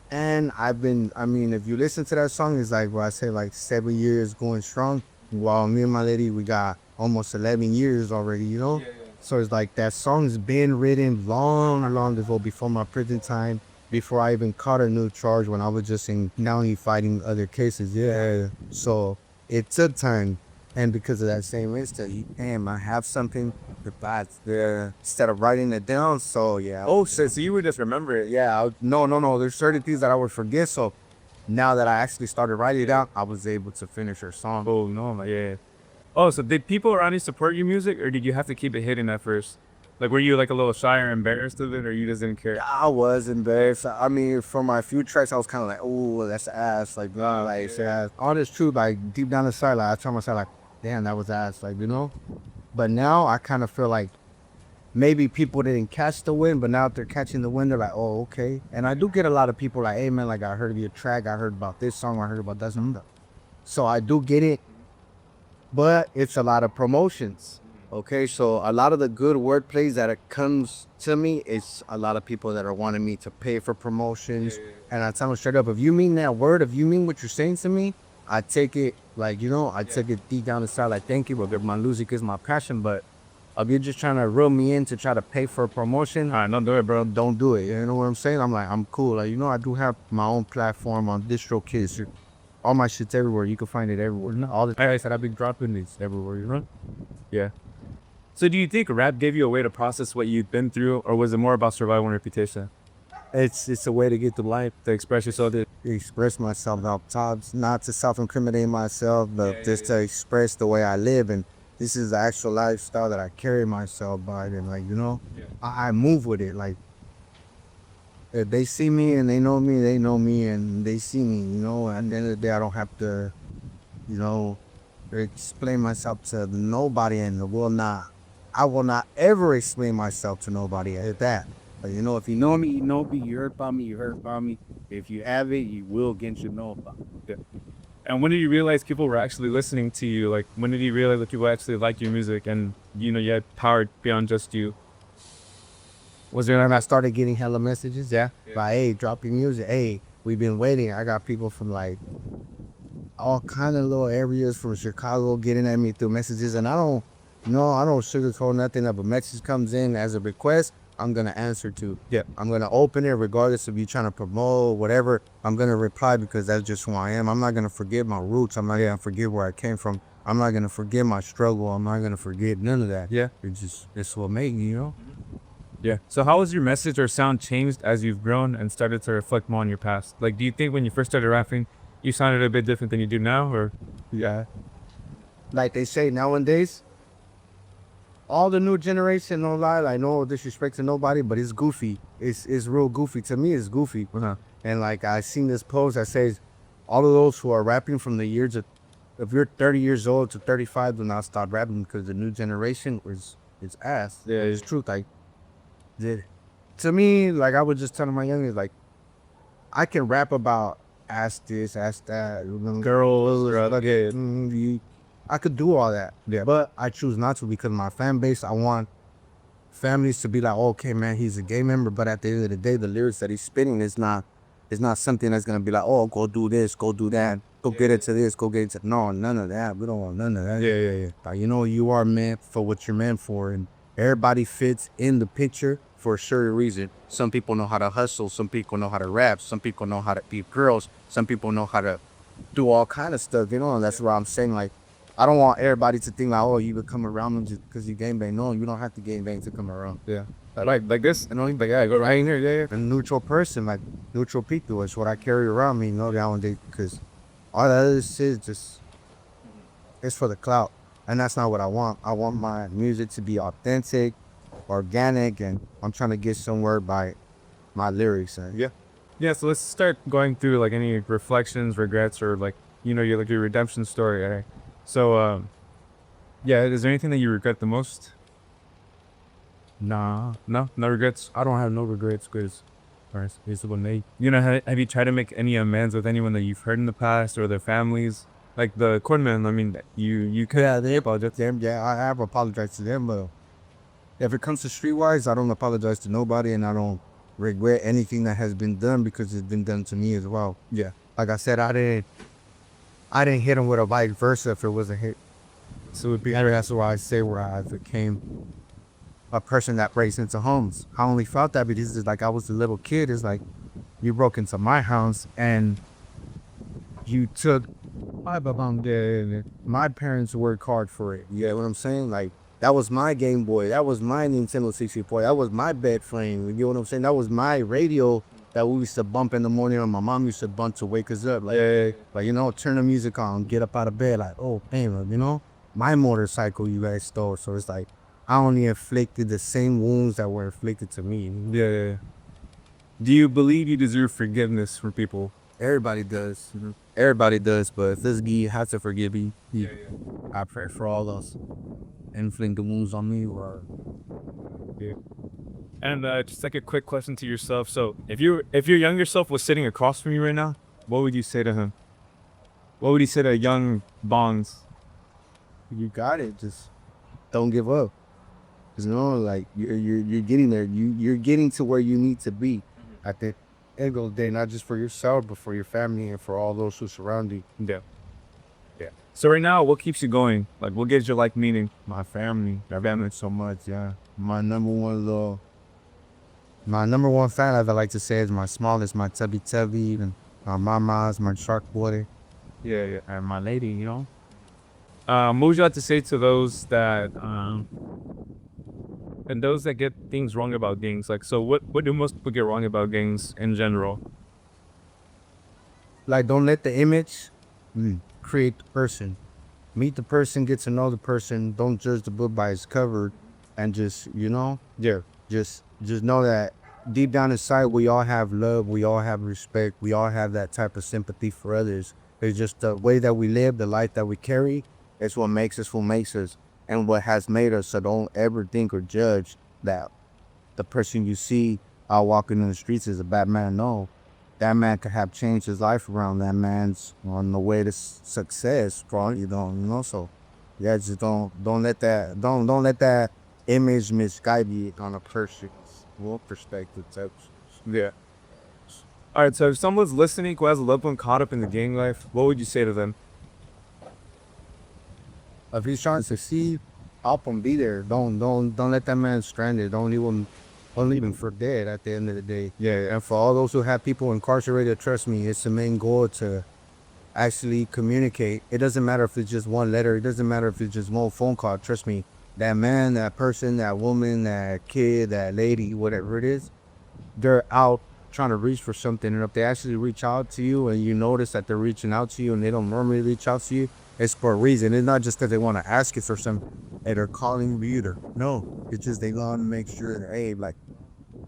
And I mean, if you listen to that song, it's like, well, I say like 7 years going strong. While me and my lady, we got almost 11 years already. So it's like that song's been written long ago before my prison time, before I even caught a new charge when I was just in county fighting other cases. Yeah. So it took time. And because of that same instant, damn, I have something to buy there instead of writing it down. So yeah. Oh shit! So you would just remember it? Yeah, no. There's certain things that I would forget. So now that I actually started writing it down, I was able to finish her song. Oh no, yeah. Oh, so did people around you support your music, or did you have to keep it hidden at first? Like, were you like a little shy or embarrassed of it, or you just didn't care? I was embarrassed. I mean, for my few tracks, I was kind of like, oh, that's ass. Like, ass. Honest truth, like deep down inside, like I told myself, like, damn, that was ass. Like. But now I kind of feel like maybe people didn't catch the wind, but now if they're catching the wind, they're like, oh, okay. And I do get a lot of people like, hey, man, like I heard of your track. I heard about this song. I heard about that song. So I do get it, but it's a lot of promotions. Okay, so a lot of the good wordplays that it comes to me, it's a lot of people that are wanting me to pay for promotions. And I tell them straight up, if you mean that word, if you mean what you're saying to me, I take it like, I take it deep down inside, like, thank you, but my music is my passion. But if you're just trying to reel me in to try to pay for a promotion, all right, don't do it, bro. Don't do it. You know what I'm saying? I'm like, I'm cool. Like, I do have my own platform on DistroKids. All my shit's everywhere. You can find it everywhere. All the like I said, I've been dropping these everywhere. Yeah. So do you think rap gave you a way to process what you've been through, or was it more about survival and reputation? It's a way to get through life, To express yourself? to express myself out times, not to self-incriminate myself, but just to express the way I live. And this is the actual lifestyle that I carry myself by. And like, I move with it. Like, if they see me and they know me and they see me, at the end of the day, I don't have to, explain myself to nobody in the world. I will not ever explain myself to nobody at that. But if you know me, you know me. You heard about me, you heard about me. If you have it, you will get to know about it. And when did you realize people were actually listening to you? Like, when did you realize that people actually liked your music and, you had power beyond just you? Was there when I started getting hella messages? Yeah. Like, hey, drop your music. Hey, we've been waiting. I got people from like all kind of little areas from Chicago getting at me through messages. And I don't sugarcoat nothing. If a message comes in as a request, I'm going to answer to. Yeah. I'm going to open it regardless of you trying to promote, whatever. I'm going to reply because that's just who I am. I'm not going to forget my roots. I'm not going to forget where I came from. I'm not going to forget my struggle. I'm not going to forget none of that. Yeah. It's what made me, Yeah. So how has your message or sound changed as you've grown and started to reflect more on your past? Like, do you think when you first started rapping, you sounded a bit different than you do now, or? Yeah. Like they say nowadays, all the new generation, no lie, like no disrespect to nobody, but it's goofy. It's real goofy. To me, it's goofy. Uh-huh. And like I seen this post that says, all of those who are rapping from the years of, if you're 30 years old to 35, do not stop rapping because the new generation is ass. Yeah, it's truth. Like, to me, like I was just telling my youngest, like, I can rap about ask this, ask that, girls, I could do all that. Yeah. But I choose not to because my fan base, I want families to be like, okay, man, he's a gay member. But at the end of the day, the lyrics that he's spitting is not It's not something that's gonna be like, oh, go do this, go do that, go get into this, go get into. No, none of that. We don't want none of that. Yeah, yeah, yeah. Like, you know, you are meant for what you're meant for, and everybody fits in the picture for a certain reason. Some people know how to hustle. Some people know how to rap. Some people know how to beat girls. Some people know how to do all kind of stuff, you know. And that's why I'm saying, like, I don't want everybody to think like, oh, you would come around them just because you game bang. No, you don't have to game bang to come around. Yeah. Like this, and only like yeah, go right in here, yeah, yeah. A neutral person, like neutral people, is what I carry around me, you know, nowadays. Because all that other shit just it's for the clout, and that's not what I want. I want my music to be authentic, organic, and I'm trying to get somewhere by my lyrics. And Yeah. Yeah, so let's start going through like any reflections, regrets, or like your like your redemption story. Right? So yeah, is there anything that you regret the most? nah, No regrets. I don't have no regrets because it's what they. Have you tried to make any amends with anyone that you've hurt in the past or their families? Like the Cornman, I mean, you could. Yeah, they apologize to them. Yeah, I have apologized to them, but if it comes to streetwise, I don't apologize to nobody, and I don't regret anything that has been done because it's been done to me as well. Yeah. Like I said, I didn't hit him with a vice versa if it was a hit. So it'd be that's why I say where I became a person that breaks into homes. I only felt that because it's like I was a little kid. It's like you broke into my house and you took my parents worked hard for it. You get what I'm saying? Like that was my Game Boy. That was my Nintendo 64. That was my bed frame. You get what I'm saying? That was my radio that we used to bump in the morning, and my mom used to bump to wake us up. Like you know, turn the music on, get up out of bed. Like, oh damn, you know, my motorcycle you guys stole. So it's like I only inflicted the same wounds that were inflicted to me. Yeah, yeah, yeah. Do you believe you deserve forgiveness from people? Everybody does. Everybody does, but if this guy has to forgive me, Yeah. I pray for all those inflicted wounds on me. Or Yeah. And just like a quick question to yourself. So if your younger self was sitting across from you right now, what would you say to him? What would you say to young Bongs? you got it. Just don't give up. Cause you know, like you're getting there. You're getting to where you need to be. At the end of the day, not just for yourself, but for your family and for all those who surround you. Yeah. Yeah. So right now, what keeps you going? Like, what gives your life meaning? My family. My family so much. Yeah. My number one fan, as I like to say, is my smallest, my tubby tubby, and my mama's, my shark boy, Yeah, yeah. and my lady. You know. What would you like to say to those that and those that get things wrong about gangs? Like, so what do most people get wrong about gangs in general? Like, don't let the image create the person. Meet the person, get to know the person. Don't judge the book by its cover, and just Yeah. just know that deep down inside we all have love, we all have respect, we all have that type of sympathy for others. It's just the way that we live, the life that we carry, is what makes us who makes us, and what has made us. So don't ever think or judge that the person you see out walking in the streets is a bad man. No, that man could have changed his life around. That man's on the way to success. Probably you know. So yeah, just don't let that image misguide you on a person's perspective. Yeah. All right. So if someone's listening who has a loved one caught up in the gang life, what would you say to them? If he's trying to succeed, help him be there. Don't let that man stranded. Don't leave him for dead at the end of the day. Yeah. And for all those who have people incarcerated, trust me, it's the main goal to actually communicate. It doesn't matter if it's just one letter. It doesn't matter if it's just one phone call. Trust me, that man, that person, that woman, that kid, that lady, whatever it is, they're out trying to reach for something. And if they actually reach out to you and you notice that they're reaching out to you and they don't normally reach out to you, it's for a reason. It's not just because they want to ask you for something and they're calling you either. No, it's just they want to make sure that, hey, like,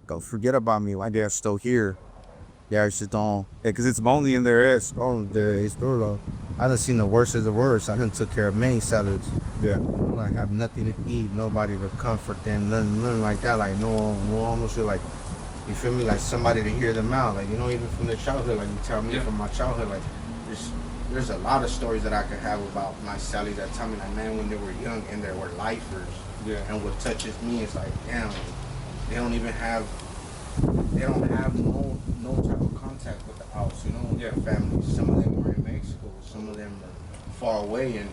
go forget about me. Like, they're still here. Yeah, it's just don't. Yeah, because it's lonely in there. It's brutal. I done seen the worst of the worst. I done took care of many sellers. Yeah. Like, have nothing to eat, nobody to comfort them, nothing like that. Like, no almost like, you feel me? Like, somebody to hear them out. Like, you know, even from their childhood, like, you tell me from my childhood, like, there's a lot of stories that I could have about my Sally that tell me, like, man, when they were young and they were lifers. Yeah. And what touches me is like, damn, they don't even have they don't have no type of contact with the house, you know, with Yeah. their families. Some of them are in Mexico, some of them are far away, and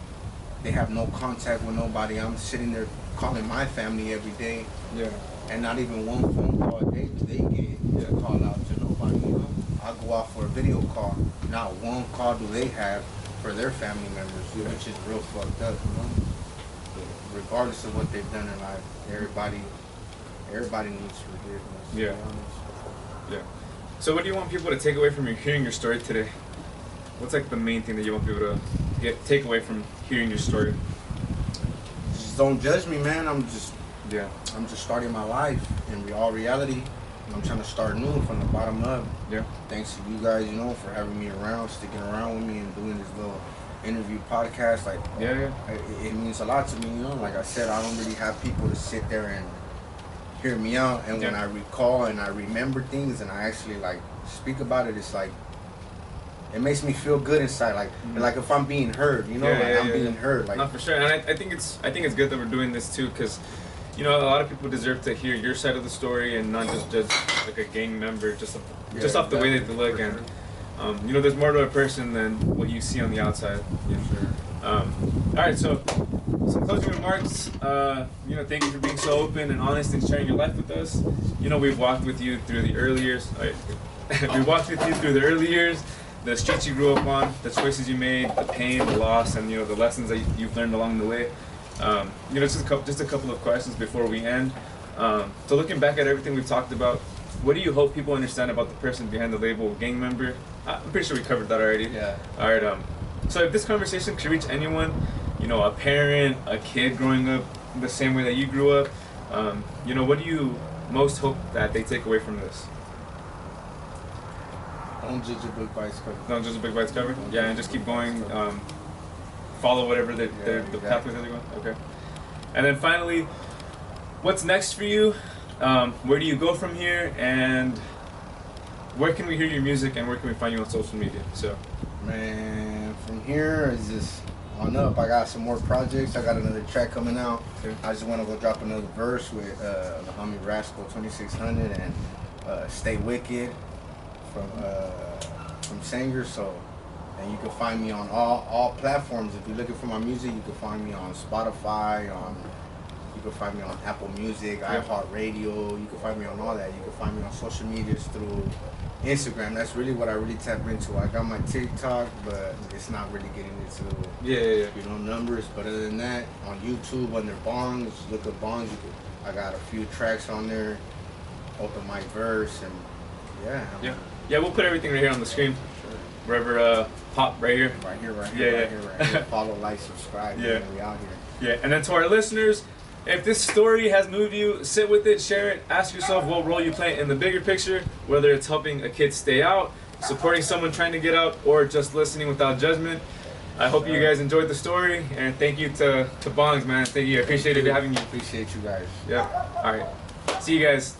they have no contact with nobody. I'm sitting there calling my family every day, Yeah. and not even one phone call they get to call out to nobody, you know. I go out for a video call, not one call do they have for their family members, which is real fucked up, you know. But regardless of what they've done in life, everybody needs forgiveness. Yeah. To be honest. Yeah. So what do you want people to take away from hearing your story today? What's like the main thing that you want people to take away from hearing your story? Just don't judge me, man. I'm just Yeah. starting my life in all reality. I'm trying to start new from the bottom up. Yeah. Thanks to you guys, you know, for having me around, sticking around with me, and doing this little interview podcast. Like, Yeah. it means a lot to me, you know. Like I said, I don't really have people to sit there and hear me out. And when Yeah. I recall and I remember things and I actually like speak about it, it's like it makes me feel good inside. Like if I'm being heard, you know, I'm being heard. Like, no, for sure. And I think it's good that we're doing this too, because you know, a lot of people deserve to hear your side of the story and not just judge like a gang member just off the way that they look. And you know, there's more to a person than what you see on the outside. yeah, sure. All right, so some closing remarks. You know, thank you for being so open and honest and sharing your life with us. You know, we've walked with you through the early years. We walked with you through the early years, the streets you grew up on, the choices you made, the pain, the loss, and you know the lessons that you've learned along the way. You know, just a couple of questions before we end. So looking back at everything we've talked about, what do you hope people understand about the person behind the label gang member? I'm pretty sure we covered that already. Yeah. All right. So if this conversation could reach anyone, you know, a parent, a kid growing up the same way that you grew up, you know, what do you most hope that they take away from this? Don't judge a book by its cover. Don't judge a book by its cover. Yeah, and just keep going. Follow whatever the exactly. pathways that they're going. Okay. And then finally, what's next for you? Where do you go from here? And where can we hear your music? And where can we find you on social media? So, Man, from here is just on up. I got some more projects. I got another track coming out. Okay. I just want to go drop another verse with the homie Rascal 2600 and Stay Wicked from Sanger. So, and you can find me on all platforms. If you're looking for my music, you can find me on Spotify. You can find me on Apple Music, iHeartRadio. You can find me on all that. You can find me on social medias through Instagram. That's really what I really tap into. I got my TikTok, but it's not really getting into yeah. you know, numbers. But other than that, on YouTube under Bongs, look up Bongs. I got a few tracks on there, open mic verse, and Yeah, we'll put everything right here on the screen. Sure. Wherever pop right here. Right here. Yeah. Follow, like, subscribe. Yeah. Man, we out here. Yeah, and then to our listeners, if this story has moved you, sit with it, share it, ask yourself what role you play in the bigger picture, whether it's helping a kid stay out, supporting someone trying to get out, or just listening without judgment. I hope you guys enjoyed the story, and thank you to Bongs, man. Thank you. I appreciate it having you. Appreciate you guys. Yeah. All right. See you guys.